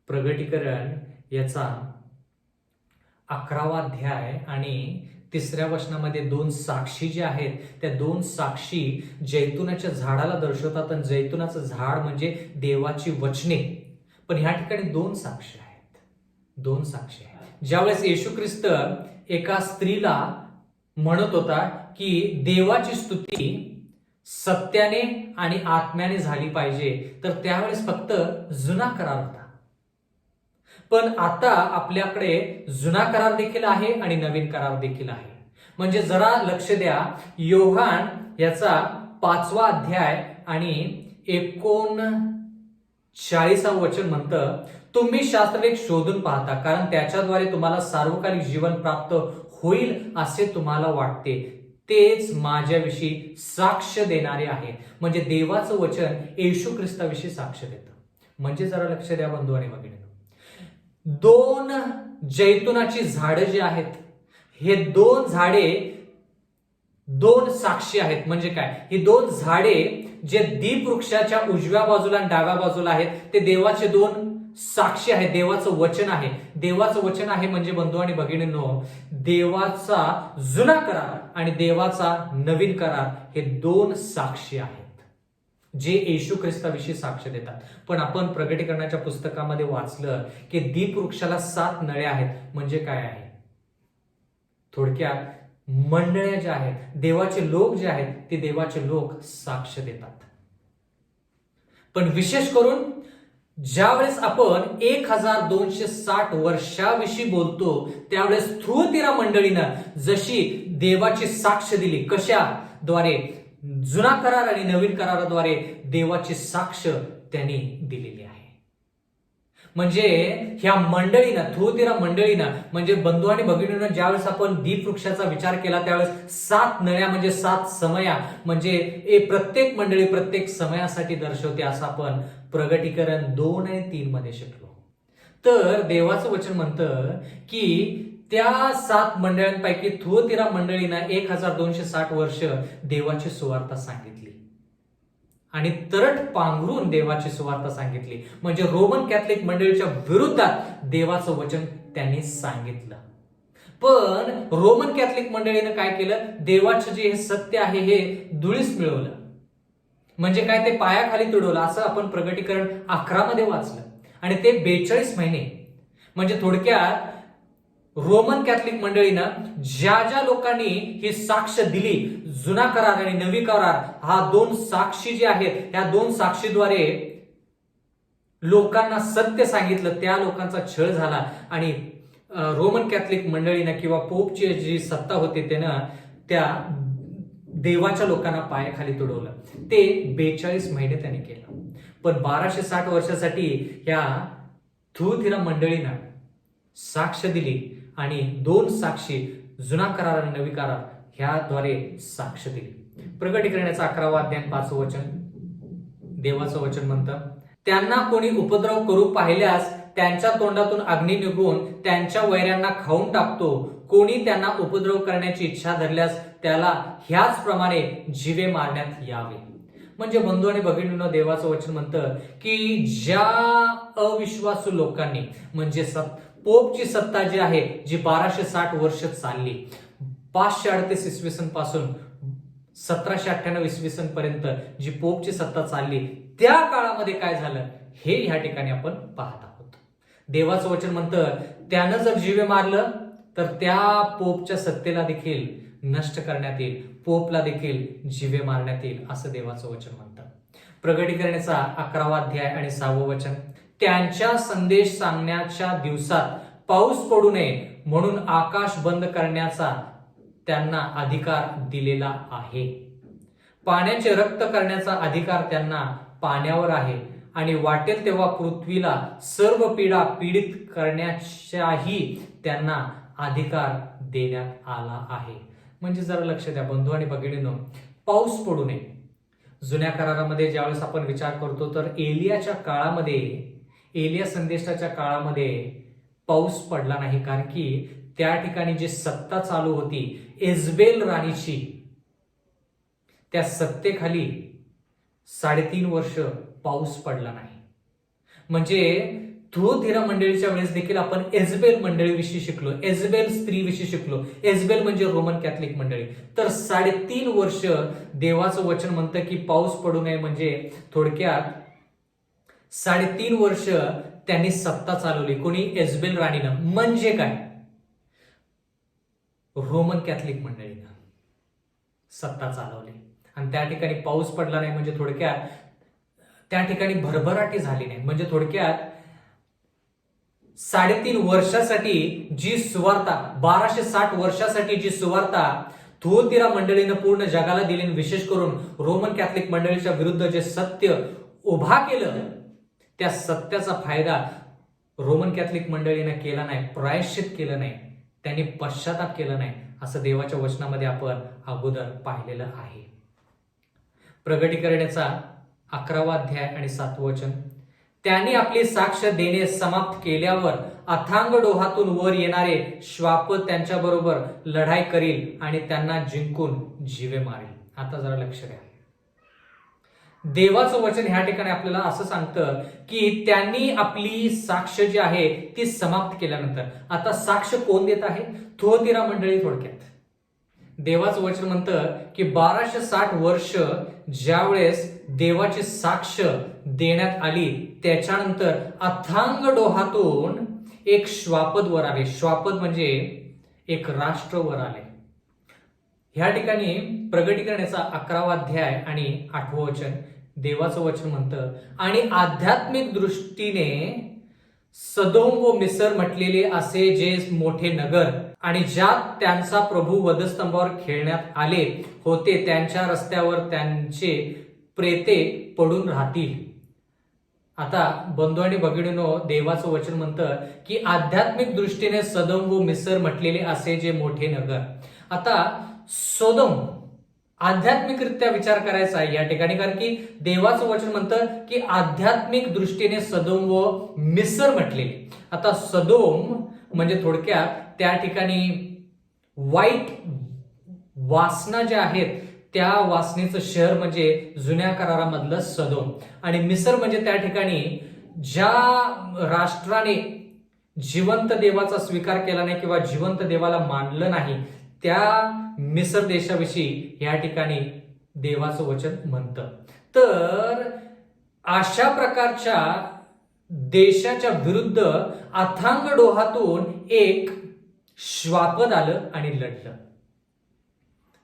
प्रगटीकरण याचा 11वा अध्याय आणि 3ऱ्या वचनामध्ये 2 साक्षी जे आहेत त्या 2 साक्षी जैतुनाच्या झाडाला दर्शवतात. आणि जैतुनाचं झाड म्हणजे देवाची वचने. पण ह्या ठिकाणी 2 साक्षी आहेत. 2 साक्षी आहेत. ज्यावेळेस येशू ख्रिस्त एका स्त्रीला म्हणत होता की देवाची स्तुती सत्याने आणि आत्म्याने झाली पाहिजे, तर त्यावेळेस फक्त जुना करार होता. पण आता आपल्याकडे जुना करार देखील आहे आणि नवीन करार देखील आहे. म्हणजे जरा लक्ष द्या, योहान याचा 5वा अध्याय आणि 39 वचन म्हणतं, तुम्ही शास्त्रलेख शोधून पाहता कारण त्याच्याद्वारे तुम्हाला सार्वकालिक जीवन प्राप्त होईल असे तुम्हाला वाटते. तेच माझ्याविषयी साक्ष देणारे आहेत. म्हणजे देवाचं वचन येशू ख्रिस्ताविषयी साक्ष देतं. म्हणजे जरा लक्ष द्या बंधू आणि भगिनींनो, 2 जैतुनाची झाडं जी आहेत, हे 2 झाडे 2 साक्षी आहेत. म्हणजे काय, ही 2 झाडे जे दीप वृक्षाच्या उजव्या बाजूला आणि डाव्या बाजूला आहेत, ते देवाचे 2 साक्षी आहेत. देवाचं वचन आहे. देवाचं वचन आहे म्हणजे बंधू आणि भगिनींनो, देवाचा जुना करार आणि देवाचा नवीन करार हे 2 साक्षी आहेत जे येशू ख्रिस्ताविषयी साक्ष देतात. पण आपण प्रकटीकरणाच्या पुस्तकामध्ये वाचलं की दीप वृक्षाला 7 नळ्या आहेत. म्हणजे काय आहे, थोडक्यात मंडळ्या ज्या आहेत, देवाचे लोक जे आहेत, ते देवाचे लोक साक्ष देतात. पण विशेष करून ज्यावेळेस आपण 1260 वर्षाविषयी बोलतो, त्यावेळेस थुअतीरा मंडळीनं जशी देवाची साक्ष दिली, कशाद्वारे, जुना करार आणि नवीन कराराद्वारे देवाची साक्ष त्यांनी दिलेली आहे. म्हणजे ह्या मंडळीनं, थुअतीरा मंडळीनं, म्हणजे बंधू आणि भगिनींनो, ज्यावेळेस आपण दीप वृक्षाचा विचार केला त्यावेळेस 7 नळ्या म्हणजे 7 समया, म्हणजे प्रत्येक मंडळी प्रत्येक समयासाठी दर्शवते, असं आपण प्रगटीकरण 2 आणि 3 मध्ये शिकलो. तर देवाचं वचन म्हणतं की त्या 7 मंडळांपैकी थुअतीरा मंडळीनं 1260 वर्ष देवाची सुवार्ता सांगितली आणि तरट पांघरून देवाची सुवार्ता सांगितली. म्हणजे रोमन कॅथलिक मंडळीच्या विरुद्धात देवाचं वचन त्यांनी सांगितलं. पण रोमन कॅथलिक मंडळीनं काय केलं, देवाचं जे हे सत्य आहे हे धुळीस मिळवलं. म्हणजे काय, ते पायाखाली तुडवलं, असं आपण प्रगटीकरण 11 मध्ये वाचलं. आणि ते 42 महिने, म्हणजे थोडक्यात रोमन कॅथलिक मंडळीनं ज्या ज्या लोकांनी ही साक्ष दिली, जुना करार आणि नवी करार, हा 2 साक्षी जे आहेत, ह्या 2 साक्षीद्वारे लोकांना सत्य सांगितलं, त्या लोकांचा छळ झाला आणि रोमन कॅथलिक मंडळीनं किंवा पोपची जी सत्ता होती त्यानं त्या देवाच्या लोकांना पायाखाली तुडवलं. ते 42 महिने त्यांनी केलं. पण 1260 वर्षासाठी ह्या थुअतीरा मंडळीनं साक्ष दिली आणि 2 साक्षी, जुना करार आणि नवी करार, ह्याद्वारे साक्ष दिली. प्रकटीकरणाचा 11वा अध्याय 5वं वचन, देवाचं वचन म्हणतं, त्यांना कोणी उपद्रव करू पाहिल्यास त्यांच्या तोंडातून अग्नी निघून त्यांच्या वैऱ्यांना खाऊन टाकतो. कोणी त्यांना उपद्रव करण्याची इच्छा धरल्यास त्याला ह्याच प्रमाणे जीवे मारण्यात यावे. म्हणजे बंधू आणि भगिनींनो, देवाचं वचन म्हणतं की ज्या अविश्वासू लोकांनी, म्हणजे पोपची सत्ता जी आहे, जी 1260 वर्ष चालली, 538 इसवी सन पासून 1798 इसवी सन पर्यंत जी पोपची सत्ता चालली, त्या काळामध्ये काय झालं हे ह्या ठिकाणी आपण पाहत आहोत. देवाचं वचन म्हणतं, त्यानं जर जीवे मारलं तर त्या पोपच्या सत्तेला देखील नष्ट करण्यात येईल, पोपला देखील जीवे मारण्यात येईल, असं देवाचं वचन म्हणतं. प्रकटीकरणाचा 11वा अध्याय आणि 6वं वचन, त्यांच्या संदेश सांगण्याच्या दिवसात पाऊस पडू नये म्हणून आकाश बंद करण्याचा त्यांना अधिकार दिलेला आहे. पाण्याचे रक्त करण्याचा अधिकार त्यांना पाण्यावर आहे आणि वाटेल तेव्हा पृथ्वीला सर्व पीडा पीडित करण्याचाही त्यांना अधिकार देण्यात आला आहे. म्हणजे जरा लक्ष द्या बंधू आणि भगिनींनो, पाऊस पडू नये. जुन्या करारामध्ये ज्यावेळेस आपण विचार करतो तर एलियाच्या काळामध्ये, एलिया संदेशाच्या काळामध्ये पाऊस पडला नाही, कारण की त्या ठिकाणी जी सत्ता चालू होती इजबेल राणीची, त्या सत्तेखाली 3.5 वर्ष पाऊस पडला नाही. म्हणजे थुअतीरा मंडळीच्या वेळेस देखील आपण एजबेल मंडळीविषयी शिकलो, एजबेल स्त्रीविषयी शिकलो. एजबेल म्हणजे रोमन कॅथलिक मंडळी. तर 3.5 वर्ष देवाचं वचन म्हणतं की पाऊस पडू नये. म्हणजे थोडक्यात 3.5 वर्ष त्यांनी सत्ता चालवली. कोणी? एजबेल राणीनं. म्हणजे काय? रोमन कॅथलिक मंडळीनं सत्ता चालवली आणि त्या ठिकाणी पाऊस पडला नाही. म्हणजे थोडक्यात त्या ठिकाणी भरभराटी झाली नाही. म्हणजे थोडक्यात 3.5 वर्षासाठी जी सुवार्ता, 1260 वर्षासाठी जी सुवार्ता थुअतीरा मंडळीनं पूर्ण जगाला दिली, विशेष करून रोमन कॅथलिक मंडळीच्या विरुद्ध जे सत्य उभा केलं, त्या सत्याचा फायदा रोमन कॅथलिक मंडळीनं केला नाही, प्रायश्चित केलं नाही, त्यांनी पश्चाताप केला नाही, असं देवाच्या वचनामध्ये आपण अगोदर पाहिलेलं आहे. प्रगटीकरणाचा 11वा अध्याय आणि 7वं वचन. त्यांनी आपली साक्ष देणे समाप्त केल्यावर अथांग डोहातून वर येणारे श्वापद त्यांच्याबरोबर लढाई करील आणि त्यांना जिंकून जीवे मारेल. आता जरा लक्ष द्या. देवाचं वचन ह्या ठिकाणी आपल्याला असं सांगतं की त्यांनी आपली साक्ष जी आहे ती समाप्त केल्यानंतर, आता साक्ष कोण देत आहे? थोतिरा मंडळी. थोडक्यात देवाचं वचन म्हणतं की 1260 वर्ष ज्यावेळेस देवाची साक्ष देण्यात आली त्याच्यानंतर अथांग डोहातून एक श्वापद वर आले. श्वापद म्हणजे एक राष्ट्र वर आले. ह्या ठिकाणी प्रगटीकरणाचा 11वा अध्याय आणि 8वं वचन देवाचं वचन म्हणतं, आणि आध्यात्मिक दृष्टीने सदोम व मिसर म्हटलेले असे जे मोठे नगर आणि ज्यात त्यांचा प्रभू वधस्तंभावर खेळण्यात आले होते त्यांच्या रस्त्यावर त्यांचे प्रेते पडून राहतील. आता बंधू आणि भगिनींनो, देवाचं वचन म्हणतं की आध्यात्मिक दृष्टीने सदोम व मिसर म्हटलेले असे जे मोठे नगर. आता सोदोम आध्यात्मिकरित्या विचार करायचा आहे या ठिकाणी, कारण की देवाचं वचन म्हणतं की आध्यात्मिक दृष्टीने सदोम व मिसर म्हटलेले. आता सदोम म्हणजे थोडक्यात त्या ठिकाणी वाईट वासना ज्या आहेत त्या वासनेचं शहर म्हणजे जुन्या करारामधलं सदोम, आणि मिसर म्हणजे त्या ठिकाणी ज्या राष्ट्राने जिवंत देवाचा स्वीकार केला नाही किंवा जिवंत देवाला मानलं नाही त्या मिसर देशाविषयी या ठिकाणी देवाचं वचन म्हणतं. तर अशा प्रकारच्या देशाच्या विरुद्ध अथांग डोहातून एक श्वापद आलं आणि लढलं.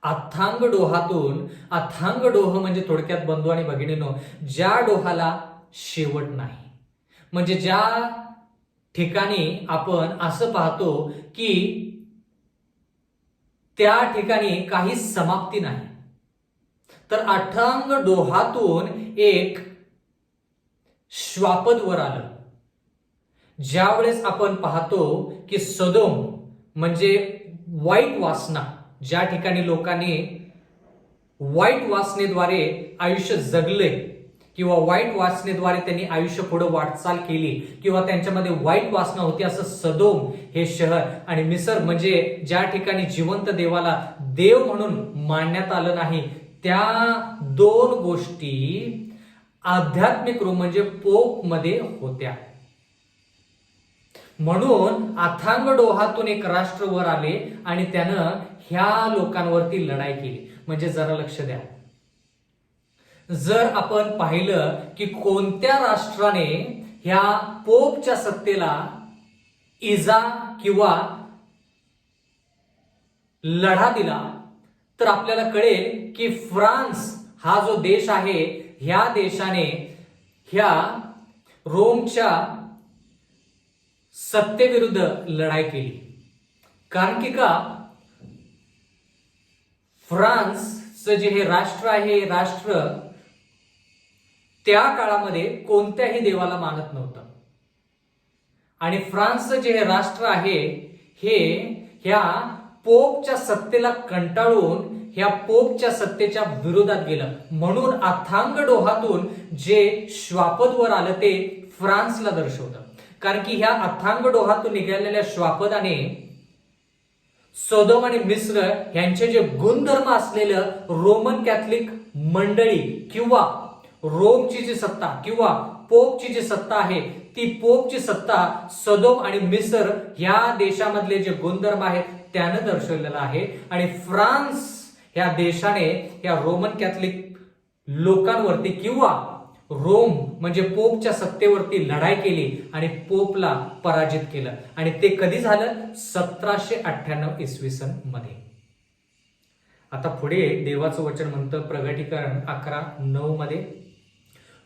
अथांग डोहातून, अथांग डोह म्हणजे थोडक्यात बंधू आणि भगिनींनो, ज्या डोहाला शेवट नाही, म्हणजे ज्या ठिकाणी आपण असं पाहतो की त्या ठिकाणी काही समाप्ती नाही. तर अथांग डोहातून एक श्वापद वर आलं. ज्यावेळेस आपण पाहतो की सदोम म्हणजे वाईट वासना, ज्या ठिकाणी लोकांनी वाईट वासनेद्वारे आयुष्य जगले किंवा वाईट वासनेद्वारे त्यांनी आयुष्य पुढे वाटचाल केली किंवा त्यांच्यामध्ये वाईट वासना होती, असं सदोम हे शहर, आणि मिसर म्हणजे ज्या ठिकाणी जिवंत देवाला देव म्हणून मानण्यात आलं नाही, त्या दोन गोष्टी आध्यात्मिक रूप म्हणजे पोप मध्ये होत्या. म्हणून अथांग डोहातून एक राष्ट्र वर आले आणि त्यानं ह्या लोकांवरती लढाई केली. म्हणजे जरा लक्ष द्या, जर आपण पाहिलं की कोणत्या राष्ट्राने ह्या पोपच्या सत्तेला इजा किंवा लढा दिला तर आपल्याला कळेल की फ्रान्स हा जो देश आहे ह्या देशाने ह्या रोमच्या सत्तेविरुद्ध लढाई केली. कारण की का, फ्रान्सचं जे हे राष्ट्र आहे, हे राष्ट्र त्या काळामध्ये कोणत्याही देवाला मानत नव्हतं, आणि फ्रान्सचं जे हे राष्ट्र आहे हे ह्या पोपच्या सत्तेला कंटाळून ह्या पोपच्या सत्तेच्या विरोधात गेलं. म्हणून अथांग डोहातून जे श्वापदवर आलं ते फ्रान्सला दर्शवतं. कारण की ह्या अथांग डोहातून निघालेल्या श्वापदाने सोदोम आणि मिस्र यांचे जे गुणधर्म असलेलं रोमन कॅथलिक मंडळी किंवा रोमची जी सत्ता किंवा पोपची जी सत्ता आहे ती पोपची सत्ता सदोम आणि मिस्र ह्या देशामधले जे गुणधर्म आहेत त्यानं दर्शवलेलं आहे. आणि फ्रान्स ह्या देशाने या रोमन कॅथलिक लोकांवरती किंवा रोम म्हणजे पोपच्या सत्तेवरती लढाई केली आणि पोपला पराजित केलं. आणि ते कधी झालं? 1798 इसवी सन मध्ये. आता पुढे देवाचं वचन म्हणतं प्रगटीकरण 11:9 मध्ये,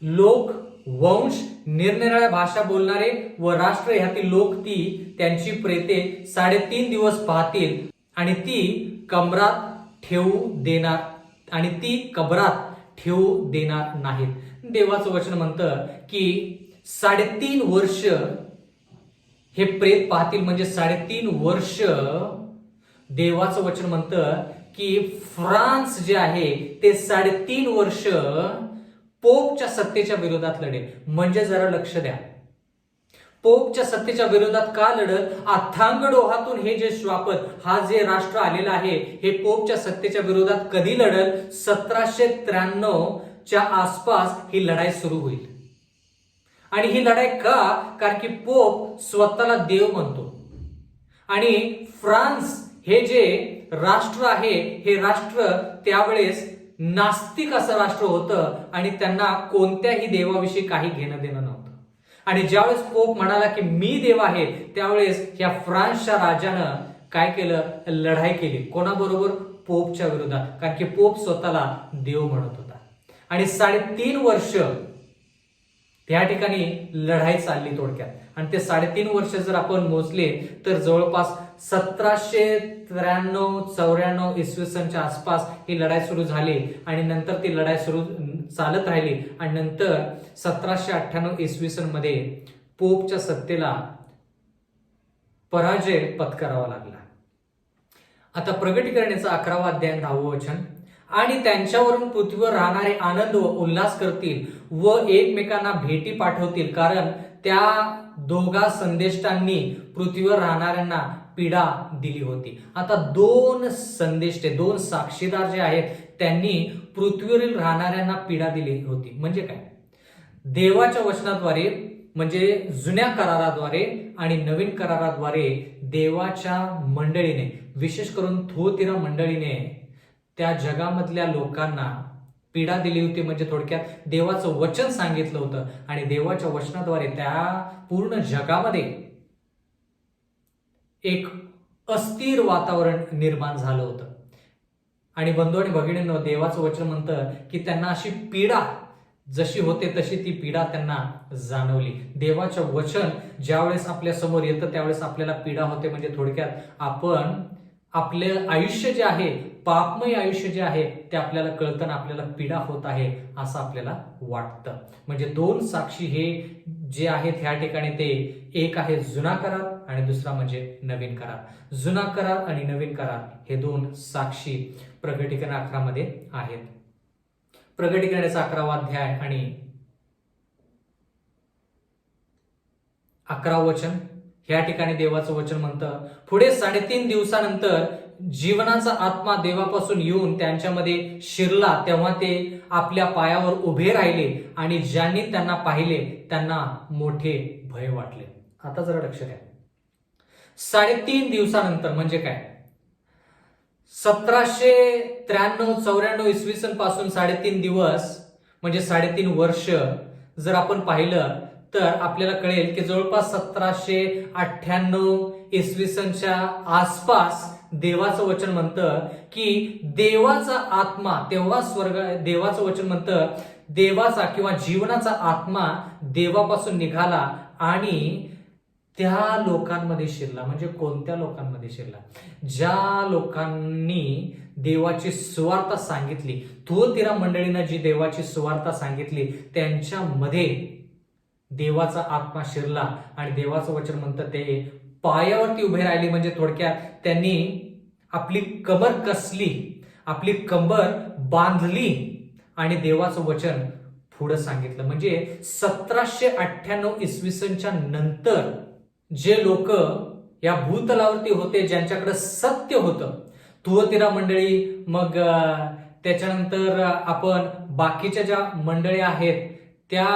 लोक, वंश, निरनिराळ्या भाषा बोलणारे व राष्ट्र ह्यातील लोक ती त्यांची प्रेते 3.5 दिवस पाहतील आणि ती कबरात ठेवू देणार नाहीत. देवाचं वचन म्हणतं की 3.5 वर्ष हे प्रेत पाहतील, म्हणजे 3.5 वर्ष देवाचं वचन म्हणतं की फ्रान्स जे आहे ते 3.5 वर्ष पोपच्या सत्तेच्या विरोधात लढेल. म्हणजे जरा लक्ष द्या, पोपच्या सत्तेच्या विरोधात का लढत? अथांग डोहातून हे जे श्वापद हा जे राष्ट्र आलेला आहे हे पोपच्या सत्तेच्या विरोधात कधी लढल? 1793च्या आसपास ही लढाई सुरू होईल. आणि ही लढाई का? कारण की पोप स्वतःला देव म्हणतो आणि फ्रान्स हे जे राष्ट्र आहे हे राष्ट्र त्यावेळेस नास्तिक असं राष्ट्र होतं आणि त्यांना कोणत्याही देवाविषयी काही घेणं देणं नव्हतं. आणि ज्यावेळेस पोप म्हणाला की मी देव आहे, त्यावेळेस या फ्रान्सच्या राजानं काय केलं? लढाई केली. कोणाबरोबर? पोपच्या विरोधात. कारण की पोप स्वतःला देव म्हणत होता. आणि 3.5 वर्ष त्या ठिकाणी लढाई चालली थोडक्यात. आणि ते 3.5 वर्ष जर आपण मोजले तर जवळपास 1793-94 इसवी सनच्या आसपास ही लढाई सुरू झाली आणि नंतर ती लढाई सुरू चालत राहिली आणि नंतर 1798 इसवी सन मध्ये पोपच्या सत्तेला पराजय पत्करावा लागला. आता प्रगटीकरणाचा 11वा अध्याय 10वं वचन, आणि त्यांच्यावरून पृथ्वीवर राहणारे आनंद व उल्हास करतील व एकमेकांना भेटी पाठवतील, कारण त्या दोघा संदेष्टांनी पृथ्वीवर राहणाऱ्यांना पीडा दिली होती. आता 2 संदेष्टे, 2 साक्षीदार जे आहेत त्यांनी पृथ्वीवरील राहणाऱ्यांना पीडा दिली होती. म्हणजे काय? देवाच्या वचनाद्वारे म्हणजे जुन्या कराराद्वारे आणि नवीन कराराद्वारे देवाच्या मंडळीने, विशेष करून थोथिरा मंडळीने त्या जगामधल्या लोकांना पीडा दिली होती. म्हणजे थोडक्यात देवाचं वचन सांगितलं होतं आणि देवाच्या वचनाद्वारे त्या पूर्ण जगामध्ये एक अस्थिर वातावरण निर्माण झालं होतं. आणि बंधू आणि भगिनींनो, देवाचं वचन म्हणतं की त्यांना अशी पीडा जशी होते तशी ती पीडा त्यांना जाणवली. देवाचं वचन ज्यावेळेस आपल्या समोर येतं त्यावेळेस आपल्याला पीडा होते. म्हणजे थोडक्यात आपण आपलं आयुष्य जे आहे, पापमय आयुष्य जे आहे ते आपल्याला कळतं, आपल्याला पीडा होत आहे असं आपल्याला वाटतं. म्हणजे 2 साक्षी हे जे आहेत ह्या ठिकाणी ते एक आहे जुना करार आणि दुसरा म्हणजे नवीन करार. जुना करार आणि नवीन करार हे 2 साक्षी प्रगटीकरण 11 मध्ये आहेत. प्रगटीकरणाचा 11वा अध्याय आणि 11वं वचन, या ठिकाणी देवाचं वचन म्हणतं, पुढे 3.5 दिवसानंतर जीवनाचा आत्मा देवापासून येऊन त्यांच्यामध्ये शिरला, तेव्हा ते आपल्या पायावर उभे राहिले आणि ज्यांनी त्यांना पाहिले त्यांना मोठे भय वाटले. आता जरा लक्ष द्या, 3.5 दिवसानंतर म्हणजे काय? 1793-94 इसवी सन पासून 3.5 दिवस म्हणजे 3.5 वर्ष जर आपण पाहिलं तर आपल्याला कळेल की जवळपास 1798 इसवी सनच्या आसपास देवाचं वचन म्हणतं की देवाचा आत्मा, तेव्हा देवाचं वचन म्हणतं देवाचा किंवा जीवनाचा आत्मा देवापासून निघाला आणि त्या लोकांमध्ये शिरला. म्हणजे कोणत्या लोकांमध्ये शिरला? ज्या लोकांनी देवाची सुवार्ता सांगितली, थोथिरा मंडळीनं जी देवाची सुवार्ता सांगितली त्यांच्यामध्ये देवाचा आत्मा शिरला आणि देवाचं वचन म्हणतं ते पायावरती उभे राहिले. म्हणजे थोडक्यात त्यांनी आपली कबर कसली, आपली कंबर बांधली आणि देवाचं वचन पुढे सांगितलं. म्हणजे 1798 इसवी सनच्या नंतर जे लोक या भूतलावरती होते, ज्यांच्याकडे सत्य होतं, थोथिरा मंडळी, मग त्याच्यानंतर आपण बाकीच्या ज्या मंडळी आहेत त्या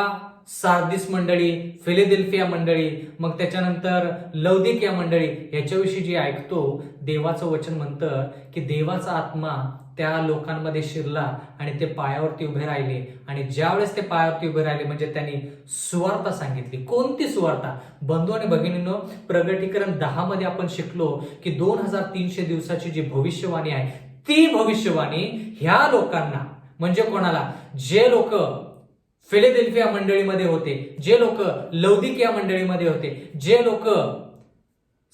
सार्दिस मंडळी, फिलाडेल्फिया मंडळी, मग त्याच्यानंतर लौदिकिया मंडळी, याच्याविषयी जे ऐकतो देवाचं वचन म्हणतं की देवाचा आत्मा त्या लोकांमध्ये शिरला आणि ते पायावरती उभे राहिले. आणि ज्यावेळेस ते पायावरती उभे राहिले म्हणजे त्यांनी सुवार्ता सांगितली. कोणती सुवार्ता? बंधू आणि भगिनींनो, प्रगटीकरण 10 मध्ये आपण शिकलो की 2300 दिवसाची जी भविष्यवाणी आहे ती भविष्यवाणी ह्या लोकांना, म्हणजे कोणाला? जे लोक फिलाडेल्फिया मंडळीमध्ये होते, जे लोक लौदिकिया मंडळीमध्ये होते, जे लोक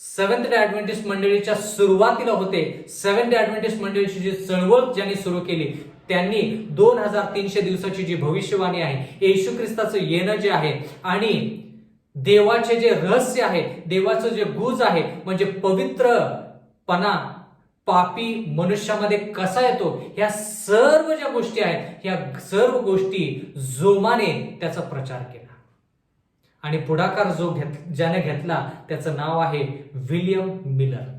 सेव्हन्थ डे ऍडव्हेंटिस्ट मंडळीच्या सुरुवातीला होते, सेव्हन्थ डे ऍडव्हेंटिस्ट मंडळीची जी चळवळ ज्यांनी सुरू केली त्यांनी 2300 दिवसाची जी भविष्यवाणी आहे, येशू ख्रिस्ताचं येणं जे आहे आणि देवाचे जे रहस्य आहे, देवाचं जे गुज आहे म्हणजे पवित्रपणा, पापी मनुष्यामध्ये कसा येतो, ह्या सर्व ज्या गोष्टी आहेत, ह्या सर्व गोष्टी जोमाने त्याचा प्रचार केला. आणि पुढाकार ज्याने घेतला त्याचं नाव आहे विल्यम मिलर.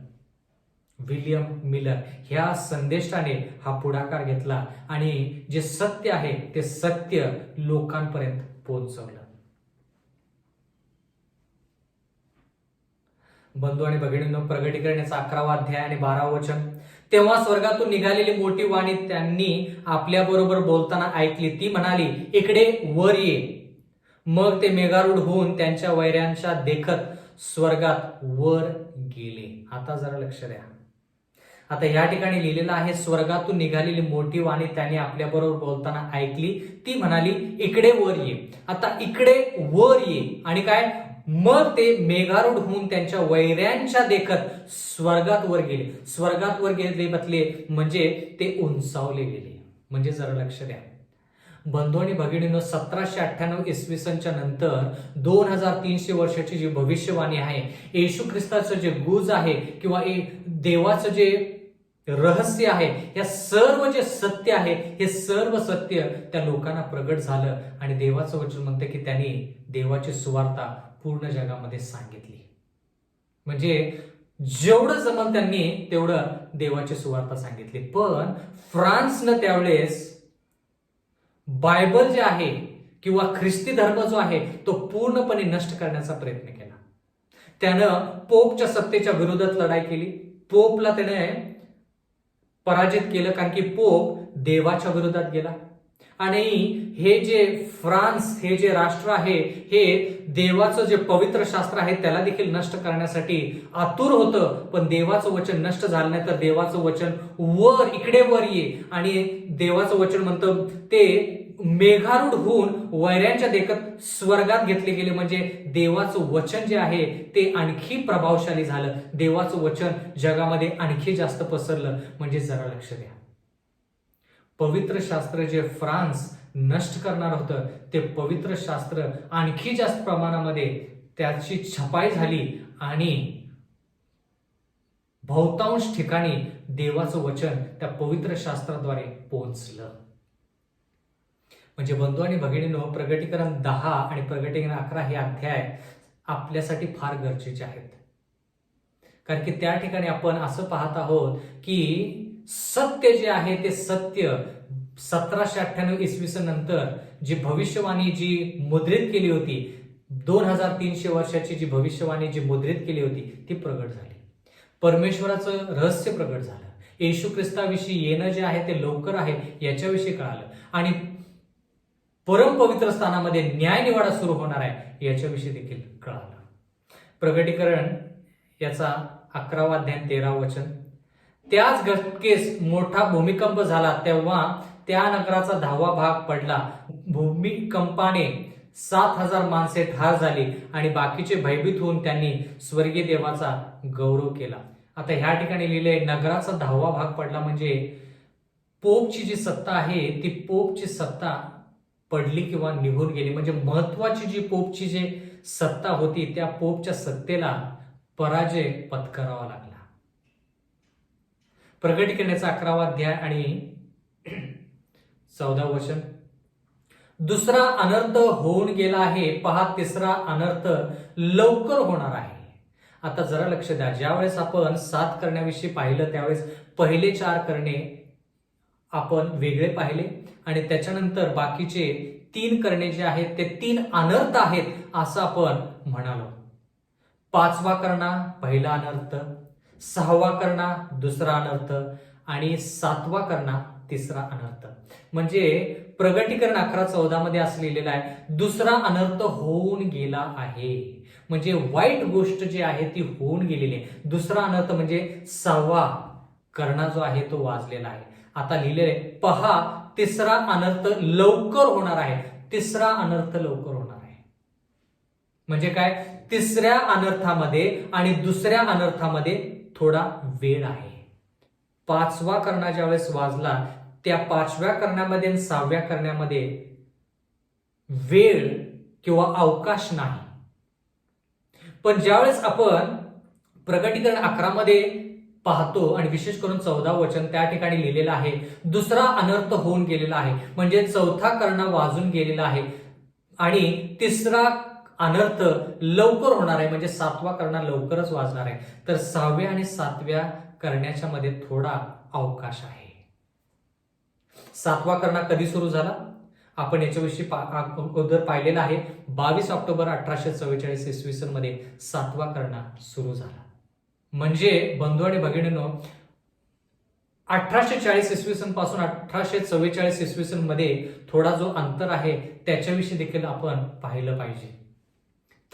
विल्यम मिलर ह्या संदेशाने हा पुढाकार घेतला आणि जे सत्य आहे ते सत्य लोकांपर्यंत पोहोचवलं. बंधू आणि भगिनींनो, प्रगटीकरणाचा 11वा अध्याय आणि 12वा वचन. तेव्हा स्वर्गातून निघालेली मोठी वाणी त्यांनी आपल्या बरोबर बोलताना ऐकली. ती म्हणाली, इकडे वर ये. मग ते मेघारूढ होऊन त्यांच्या वैऱ्यांच्या देखत स्वर्गात वर गेले. आता जरा लक्ष द्या. आता या ठिकाणी लिहिलेलं आहे, स्वर्गातून निघालेली मोठी वाणी त्यांनी आपल्या बरोबर बोलताना ऐकली. ती म्हणाली, इकडे वर ये. आता इकडे वर ये आणि काय, मग ते मेघारूढ होऊन त्यांच्या वैऱ्यांच्या देखत स्वर्गात वर गेले. स्वर्गात वर गेले म्हटले म्हणजे ते उंचावले गेले. म्हणजे जरा लक्ष द्या बंधू आणि भगिनींनो, 1798 इसवी सनच्या नंतर 2300 वर्षाची जी भविष्यवाणी आहे, येशू ख्रिस्ताचं जे गुज आहे किंवा देवाचं जे रहस्य आहे, या सर्व जे सत्य आहे हे सर्व सत्य त्या लोकांना प्रगट झालं. आणि देवाचं वचन म्हणतं की त्यांनी देवाची सुवार्ता पूर्ण जगामध्ये सांगितली. म्हणजे जेवढं जमल त्यांनी तेवढं देवाची सुवार्ता सांगितली. पण फ्रान्सनं त्यावेळेस बायबल जे आहे किंवा ख्रिस्ती धर्म जो आहे तो पूर्णपणे नष्ट करण्याचा प्रयत्न केला. त्यानं पोपच्या सत्तेच्या विरोधात लढाई केली. पोपला त्याने पराजित केलं, कारण की पोप देवाच्या विरोधात गेला. आणि हे जे फ्रान्स हे जे राष्ट्र आहे हे देवाचं जे पवित्र शास्त्र आहे त्याला देखील नष्ट करण्यासाठी आतुर होतं. पण देवाचं वचन नष्ट झालं नाही, तर देवाचं वचन वर, इकडे वर ये. आणि देवाचं वचन म्हणतं ते मेघारूढ होऊन वैऱ्यांच्या देखत स्वर्गात घेतले गेले. म्हणजे देवाचं वचन जे आहे ते आणखी प्रभावशाली झालं. देवाचं वचन जगामध्ये आणखी जास्त पसरलं. म्हणजे जरा लक्ष द्या, पवित्र शास्त्र जे फ्रान्स नष्ट करणार होतं ते पवित्र शास्त्र आणखी जास्त प्रमाणामध्ये त्याची छपाई झाली आणि बहुतांश ठिकाणी देवाचं वचन त्या पवित्र शास्त्राद्वारे पोहोचलं. म्हणजे बंधू आणि भगिनींनो, प्रगटीकरण 10 आणि प्रगटीकरण 11 हे अध्याय आपल्यासाठी फार गरजेचे आहेत. कारण की त्या ठिकाणी आपण असं पाहत आहोत की सत्य जे आहे ते सत्य 1798 इसवी सन नंतर जी भविष्यवाणी जी मुद्रित केली होती, 2300 वर्षाची जी भविष्यवाणी जी मुद्रित केली होती ती प्रगट झाली. परमेश्वराचं रहस्य प्रगट झालं. येशू ख्रिस्ताविषयी येणं जे आहे ते लवकर आहे याच्याविषयी कळालं. आणि परमपवित्र स्थानामध्ये न्यायनिवाडा सुरू होणार आहे याच्याविषयी देखील कळालं. प्रगटीकरण याचा 11वा अध्याय 13वा वचन. त्याच घटकेस मोठा भूमिकंप झाला, तेव्हा त्या नगराचा 10वा भाग पडला. भूमिकंपाने 7000 माणसे ठार झाली आणि बाकीचे भयभीत होऊन त्यांनी स्वर्गीय देवाचा गौरव केला. आता ह्या ठिकाणी लिहिले नगराचा 10वा भाग पडला म्हणजे पोपची जी सत्ता आहे ती पोपची सत्ता पडली किंवा निघून गेली. म्हणजे महत्वाची जी पोपची जी सत्ता होती त्या पोपच्या सत्तेला पराजय पत्करावा लागला. प्रगटीकरणाचा 11वा अध्याय आणि 14वा वचन. दुसरा अनर्थ होऊन गेला आहे, पहा तिसरा अनर्थ लवकर होणार आहे. आता जरा लक्ष द्या, ज्यावेळेस आपण 7 करण्याविषयी पाहिलं त्यावेळेस पहिले 4 करणे आपण वेगळे पाहिले आणि त्याच्यानंतर बाकीचे 3 करणे जे आहेत ते 3 अनर्थ आहेत असं आपण म्हणालो. 5वा करना पहिला अनर्थ, 6वा करना दुसरा अनर्थ आणि 7वा करना तिसरा अनर्थ. म्हणजे प्रगटीकरण 11:14 मध्ये असं लिहिलेलं आहे, दुसरा अनर्थ होऊन गेला आहे. म्हणजे वाईट गोष्ट जी आहे ती होऊन गेलेली आहे. दुसरा अनर्थ म्हणजे 6वा कर्णा जो आहे तो वाजलेला आहे. आता लिहिलेलं आहे, पहा तिसरा अनर्थ लवकर होणार आहे. तिसरा अनर्थ लवकर होणार आहे म्हणजे काय, तिसऱ्या अनर्थामध्ये आणि दुसऱ्या अनर्थामध्ये थोडा वेळ आहे. 5वा कर्णा ज्यावेळेस वाजला त्या 5व्या कर्ण्यामध्ये आणि 6व्या कर्ण्यामध्ये वेळ किंवा अवकाश नाही. पण ज्यावेळेस आपण प्रगटीकरण 11 मध्ये पाहतो आणि विशेष करून 14 वचन त्या ठिकाणी लिहिलेलं आहे, दुसरा अनर्थ होऊन गेलेला आहे, म्हणजे चौथा करणा वाजून गेलेला आहे आणि तिसरा अनर्थ लवकर होणार आहे, म्हणजे 7वा करणा लवकरच वाजणार आहे. तर 6व्या आणि 7व्या करण्याच्या मध्ये थोडा अवकाश आहे. 7वा करणा कधी सुरू झाला आपण याच्याविषयी अगोदर पाहिलेला आहे. 22 ऑक्टोबर 1844 इसवी सन मध्ये 7वा करणा सुरू झाला. म्हणजे बंधू आणि भगिनींनो, 1840 इसवी सन पासून 1844 इसवी सन मध्ये थोडा जो अंतर आहे त्याच्याविषयी देखील आपण पाहिलं पाहिजे.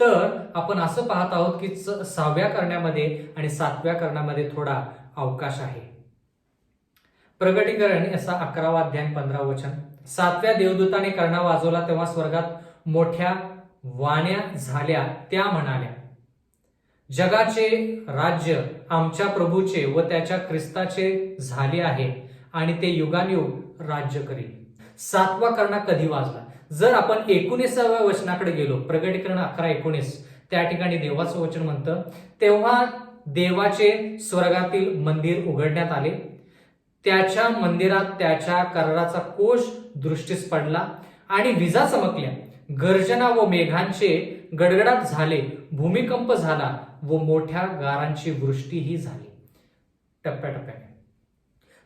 तर आपण असं पाहत आहोत की 6व्या करण्यामध्ये आणि 7व्या करण्यामध्ये थोडा अवकाश आहे. प्रगटीकरण याचा 11वा अध्याय 15 वचन, 7व्या देवदूताने करणा वाजवला तेव्हा स्वर्गात मोठ्या वाण्या झाल्या, त्या म्हणाल्या, जगाचे राज्य आमच्या प्रभूचे व त्याच्या ख्रिस्ताचे झाले आहे आणि ते युगानुयुग राज्य करील. 7वा करणा कधी वाजला? जर आपण 19व्या वचनाकडे गेलो, प्रगटीकरण 11:19, त्या ठिकाणी देवाचं वचन म्हणतं, तेव्हा देवाचे स्वर्गातील मंदिर उघडण्यात आले, त्याच्या मंदिरात त्याच्या कराराचा कोश दृष्टीस पडला आणि विजा चमकल्या, गर्जना व मेघांचे गडगडाट झाले, भूमिकंप झाला व मोठ्या गारांची वृष्टीही झाली. टप्प्याटप्प्याने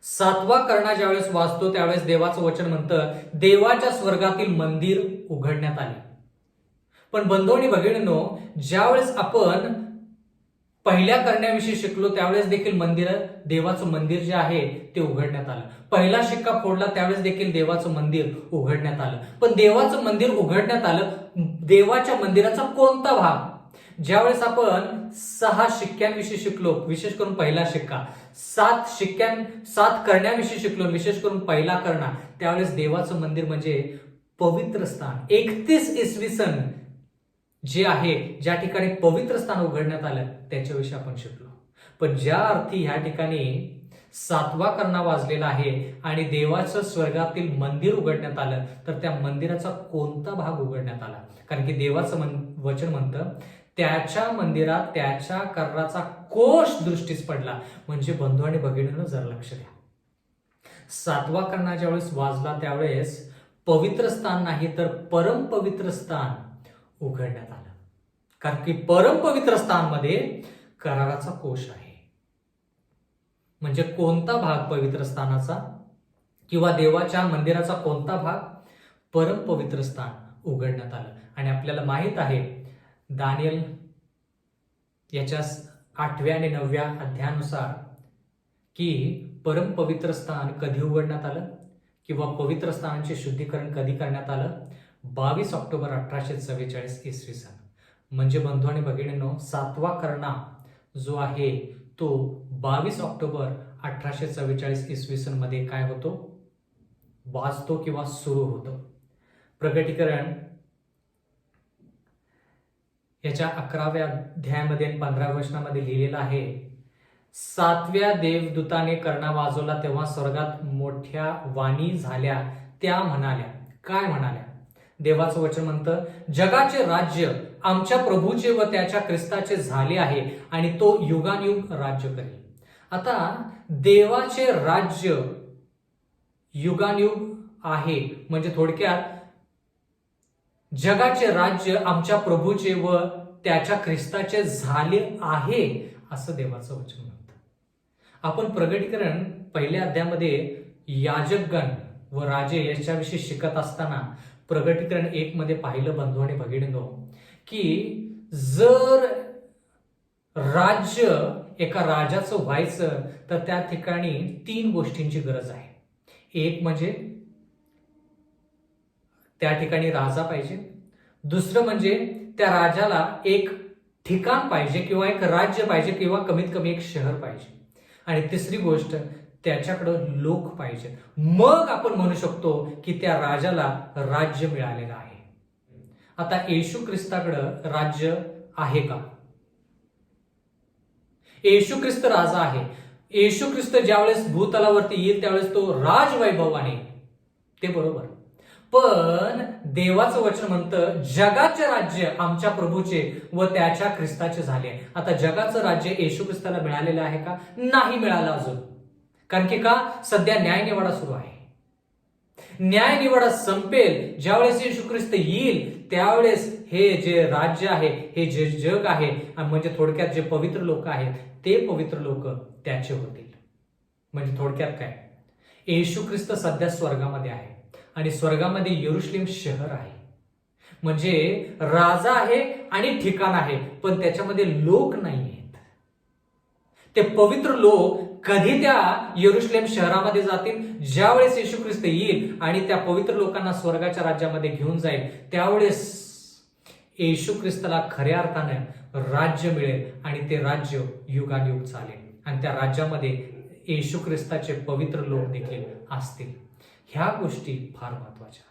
7वा करणा ज्यावेळेस वाजतो त्यावेळेस देवाचं वचन म्हणतं, देवाच्या स्वर्गातील मंदिर उघडण्यात आले. पण बंधू आणि भगिनींनो, ज्यावेळेस आपण पहिल्या करण्याविषयी शिकलो त्यावेळेस देखील देवाचं मंदिर जे आहे ते उघडण्यात आलं. पहिला शिक्का फोडला त्यावेळेस देखील देवाचं मंदिर उघडण्यात आलं. पण देवाचं मंदिर उघडण्यात आलं, देवाच्या मंदिराचा कोणता भाग? ज्यावेळेस आपण 6 शिक्क्यांविषयी शिकलो, विशेष करून पहिला शिक्का, 7 करण्याविषयी शिकलो, विशेष करून पहिला करणा, त्यावेळेस देवाचं मंदिर म्हणजे पवित्र स्थान. 31 इसवी सन जे आहे, ज्या ठिकाणी पवित्र स्थान उघडण्यात आलं त्याच्याविषयी आपण शिकलो. पण ज्या अर्थी ह्या ठिकाणी 7वा करणा वाजलेला आहे आणि देवाचं स्वर्गातील मंदिर उघडण्यात आलं, तर त्या मंदिराचा कोणता भाग उघडण्यात आला? कारण की देवाचं वचन म्हणतं, त्याच्या मंदिरात त्याच्या कराराचा कोश दृष्टीस पडला. म्हणजे बंधू आणि भगिनींनो, जर लक्ष द्या, 7वा करणा ज्यावेळेस वाजला त्यावेळेस पवित्र स्थान नाही तर परमपवित्र स्थान उघडण्यात आलं. कारण की परमपवित्र स्थानमध्ये कराराचा कोश आहे. म्हणजे कोणता भाग पवित्र स्थानाचा किंवा देवाच्या मंदिराचा कोणता भाग? परमपवित्र स्थान उघडण्यात आलं. आणि आपल्याला माहित आहे, दानियल याच्या 8व्या आणि 9व्या अध्यायानुसार की परमपवित्र स्थान कधी उघडण्यात आलं किंवा पवित्र स्थानाचे शुद्धीकरण कधी करण्यात आलं? 22 ऑक्टोबर 1844 इसवी सन. म्हणजे बंधू आणि भगिनींनो, 7वा करणा जो आहे तो 22 ऑक्टोबर 1844 इसवी सन मध्ये काय होतो? वाजतो किंवा सुरू होतो. प्रगटीकरण याच्या 11व्या अध्यायामध्ये 15व्या वचनामध्ये लिहिलेलं आहे, 7व्या देवदूताने करणा वाजवला तेव्हा स्वर्गात मोठ्या वाणी झाल्या, त्या म्हणाल्या. काय म्हणाल्या? देवाचं वचन म्हणतं, जगाचे राज्य आमच्या प्रभूचे व त्याच्या ख्रिस्ताचे झाले आहे आणि तो युगानुयुग राज्य करेल. आता देवाचे राज्य युगानुयुग आहे, म्हणजे थोडक्यात जगाचे राज्य आमच्या प्रभूचे व त्याच्या ख्रिस्ताचे झाले आहे असं देवाचं वचन म्हणतं. आपण प्रगटीकरण पहिल्या अध्यायामध्ये याजकगण व राजे याच्याविषयी शिकत असताना प्रगटीकरण 1 मध्ये पाहिलं बंधू आणि भगिनींनो, की जर राज्य एका राजाचं व्हायचं तर त्या ठिकाणी 3 गोष्टींची गरज आहे. एक म्हणजे त्या ठिकाणी राजा पाहिजे, दुसरं म्हणजे त्या राजाला एक ठिकाण पाहिजे किंवा एक राज्य पाहिजे किंवा कमीत कमी एक शहर पाहिजे, आणि तिसरी गोष्ट त्याच्याकडं लोक पाहिजे. मग आपण म्हणू शकतो की त्या राजाला राज्य मिळालेलं आहे. आता येशू ख्रिस्ताकडं राज्य आहे का? येशू ख्रिस्त राजा आहे. येशू ख्रिस्त ज्यावेळेस भूतलावरती येईल त्यावेळेस तो राजवैभवाने, ते बरोबर. पण देवाचं वचन म्हणतं जगाचे राज्य आमच्या प्रभूचे व त्याच्या ख्रिस्ताचे झाले. आता जगाचं राज्य येशू ख्रिस्ताला मिळालेलं आहे का? नाही मिळालं अजून. कारण की का? सध्या न्यायनिवाडा सुरू आहे. न्यायनिवाडा संपेल, ज्यावेळेस येशू ख्रिस्त येईल त्यावेळेस हे जे राज्य आहे, हे जे जग आहे, म्हणजे थोडक्यात जे पवित्र लोक आहेत ते पवित्र लोक त्याचे होतील. म्हणजे थोडक्यात काय, येशू ख्रिस्त सध्या स्वर्गामध्ये आहे आणि स्वर्गामध्ये यरुशलेम शहर आहे. म्हणजे राजा आहे आणि ठिकाण आहे, पण त्याच्यामध्ये लोक नाही आहेत. ते पवित्र लोक कधी त्या यरुशलेम शहरामध्ये जातील? ज्यावेळेस येशू ख्रिस्त येईल आणि त्या पवित्र लोकांना स्वर्गाच्या राज्यामध्ये घेऊन जाईल, त्यावेळेस येशू ख्रिस्ताला खऱ्या अर्थाने राज्य मिळेल आणि ते राज्य युगानुयुग चालेल आणि त्या राज्यामध्ये येशू ख्रिस्ताचे पवित्र लोक देखील असतील. ह्या गोष्टी फार महत्वाच्या.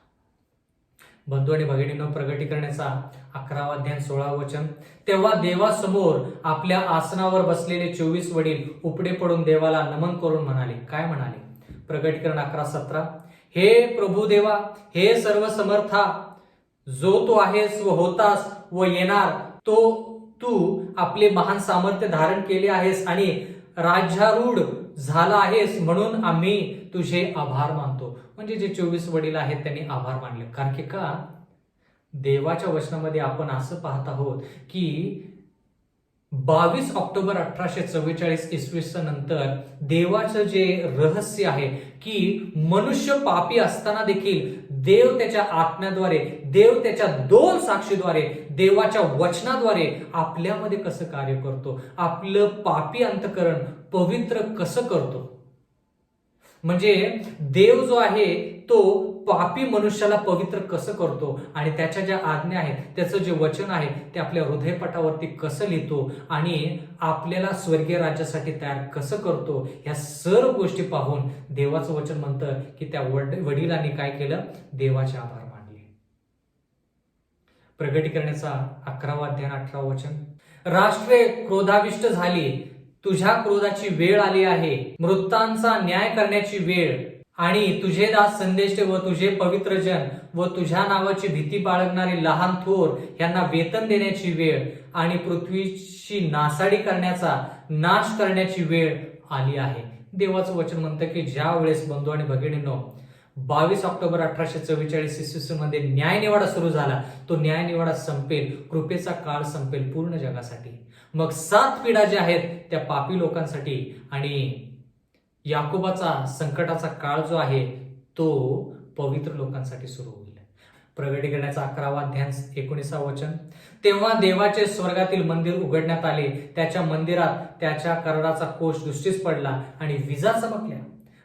बंधू आणि भगिनींनो, प्रगटीकरणाचा 11वा अध्याय 16वे वचन. तेव्हा देवासमोर आपल्या आसनावर बसलेले 24 वडील उपडे पडून देवाला नमन करून म्हणाले. काय म्हणाले? प्रगटीकरण 11:17. हे प्रभू देवा, हे सर्व समर्था, जो तू आहेस व होतास व येणार, तो तू आपले महान सामर्थ्य धारण केले आहेस आणि राज्यारूढ झाला आहेस, म्हणून आम्ही तुझे आभार मानतो. म्हणजे जे 24 वडील आहेत त्यांनी आभार मानले. कारण की का? देवाच्या वचनामध्ये आपण असं पाहत आहोत की 22 ऑक्टोबर 1844 इसवी सन नंतर देवाचं जे रहस्य आहे की मनुष्य पापी असताना देखील देव त्याच्या आत्म्याद्वारे, देव त्याच्या 2 साक्षीद्वारे, देवाच्या वचनाद्वारे आपल्यामध्ये कसं कार्य करतो, आपलं पापी अंतःकरण पवित्र कसं करतो. म्हणजे देव जो आहे तो पापी मनुष्याला पवित्र कसं करतो आणि त्याच्या ज्या आज्ञा आहेत, त्याचं जे वचन आहे ते आपल्या हृदयपटावरती कसं लिहितो आणि आपल्याला स्वर्गीय राज्यासाठी तयार कसं करतो, ह्या सर्व गोष्टी पाहून देवाचं वचन म्हणतं की त्या वडिलांनी काय केलं? देवाचे आभार मानले. प्रगटीकरणाचा 11वा अध्याय 18वे वचन. राष्ट्रे क्रोधाविष्ट झाली, तुझ्या क्रोधाची वेळ आली आहे, मृतांचा न्याय करण्याची वेळ, आणि तुझे दास संदेश व तुझे पवित्र जन व तुझ्या नावाची भीती बाळगणारे लहान थोर यांना वेतन देण्याची वेळ आणि पृथ्वीची नासाडी करण्याचा, नाश करण्याची वेळ आली आहे. देवाचं वचन म्हणतं की ज्या वेळेस बंधू आणि भगिनींनो 22 ऑक्टोबर 1844 इसवी सन मध्ये न्यायनिवाडा सुरू झाला, तो न्यायनिवाडा संपेल, कृपेचा काळ संपेल पूर्ण जगासाठी. मग 7 पिढ्या ज्या आहेत त्या पापी लोकांसाठी आणि याकोबाचा संकटाचा काळ जो आहे तो पवित्र लोकांसाठी सुरू होईल. प्रगटीकरणाचा 11वा अध्याय 19वे वचन. तेव्हा देवाचे स्वर्गातील मंदिर उघडण्यात आले, त्याच्या मंदिरात त्याच्या कराराचा कोश दृष्टीस पडला आणि विजा चमकल्या,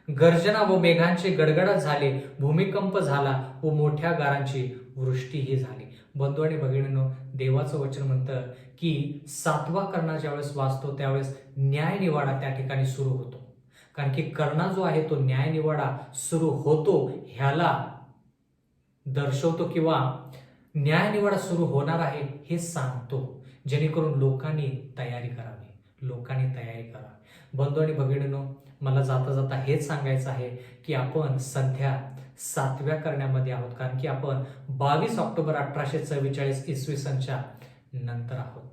गर्जना व मेघांचे गडगडाट झाले, भूमिकंप झाला व मोठ्या गारांची वृष्टीही झाली. बंधू आणि भगिनींनो, देवाचं वचन म्हणतं की 7वा करणा ज्यावेळेस वाचतो त्यावेळेस न्यायनिवाडा त्या ठिकाणी सुरू होतो. कारण की करणा जो आहे तो न्यायनिवाडा सुरू होतो ह्याला दर्शवतो किंवा न्यायनिवाडा सुरू होणार आहे हे सांगतो, जेणेकरून लोकांनी तयारी करावी, लोकांनी तयारी करावी. बंधू आणि भगिनींनो, मला जाता जाता हेच सांगायचं आहे की आपण सध्या 7व्या करण्यामध्ये आहोत. कारण की आपण 22 ऑक्टोबर 1844 इसवी सनच्या नंतर आहोत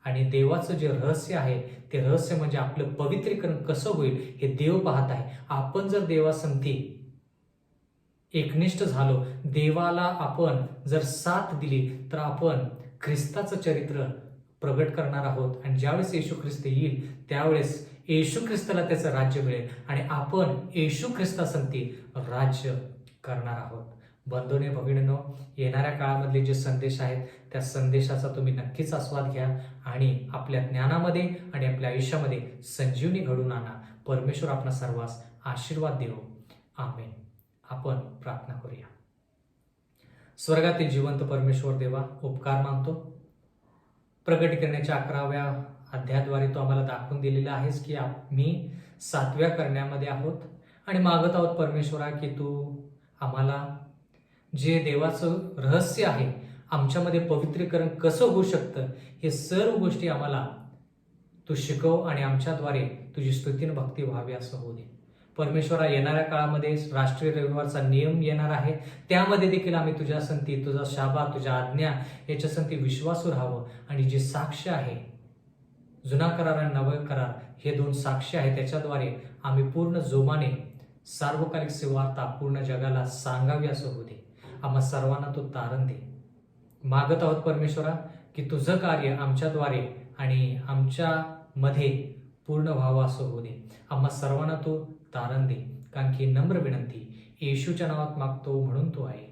आणि देवाचं जे रहस्य आहे ते रहस्य म्हणजे आपलं पवित्रीकरण कसं होईल हे देव पाहत आहे. आपण जर देवासंती एकनिष्ठ झालो, देवाला आपण जर साथ दिली, तर आपण ख्रिस्ताचं चरित्र प्रगट करणार आहोत आणि ज्यावेळेस येशू ख्रिस्त येईल त्यावेळेस येशू ख्रिस्ताला त्याचं राज्य मिळेल आणि आपण येशू ख्रिस्तासंती राज्य करणार आहोत. बंधूने भगिनींनो, येणाऱ्या काळामधले जे संदेश आहेत त्या संदेशाचा तुम्ही नक्कीच आस्वाद घ्या आणि आपल्या ज्ञानामध्ये आणि आपल्या आयुष्यामध्ये संजीवनी घडवून आणा. परमेश्वर आपणा सर्वांस आशीर्वाद देवो. आमेन. आपण प्रार्थना करूया. स्वर्गातील जिवंत परमेश्वर देवा, उपकार मानतो. प्रगटीकरणाच्या 11व्या अध्यायाद्वारे तो आम्हाला दाखवून दिलेला आहेस की आम्ही 7व्या करण्यामध्ये आहोत आणि मागत आहोत परमेश्वरा की तू आम्हाला जे देवाचं रहस्य आहे, आमच्यामध्ये पवित्रीकरण कसं होऊ शकतं, हे सर्व गोष्टी आम्हाला तू शिकव आणि आमच्याद्वारे तुझी स्तुती आणि भक्ती व्हावी असं होऊ दे. परमेश्वरा, येणाऱ्या काळामध्ये राष्ट्रीय रविवारचा नियम येणार आहे, त्यामध्ये देखील आम्ही तुझ्या संती, तुझा शाबा, तुझ्या आज्ञा याच्या संती विश्वासू राहावं. आणि जे साक्ष आहे, जुना करार आणि नवा करार हे 2 साक्ष आहे, त्याच्याद्वारे आम्ही पूर्ण जोमाने सार्वकालिक सुवार्ता पूर्ण जगाला सांगावी असं होऊ दे. आम्हा सर्वांना तो तारण दे. मागत आहोत परमेश्वरा की तुझं कार्य आमच्याद्वारे आणि आमच्या मध्ये पूर्ण व्हावं असं होऊ दे. आम्हा सर्वांना तो तारण दे, कारण की नम्र विनंती येशूच्या नावात मागतो म्हणून तो आहे.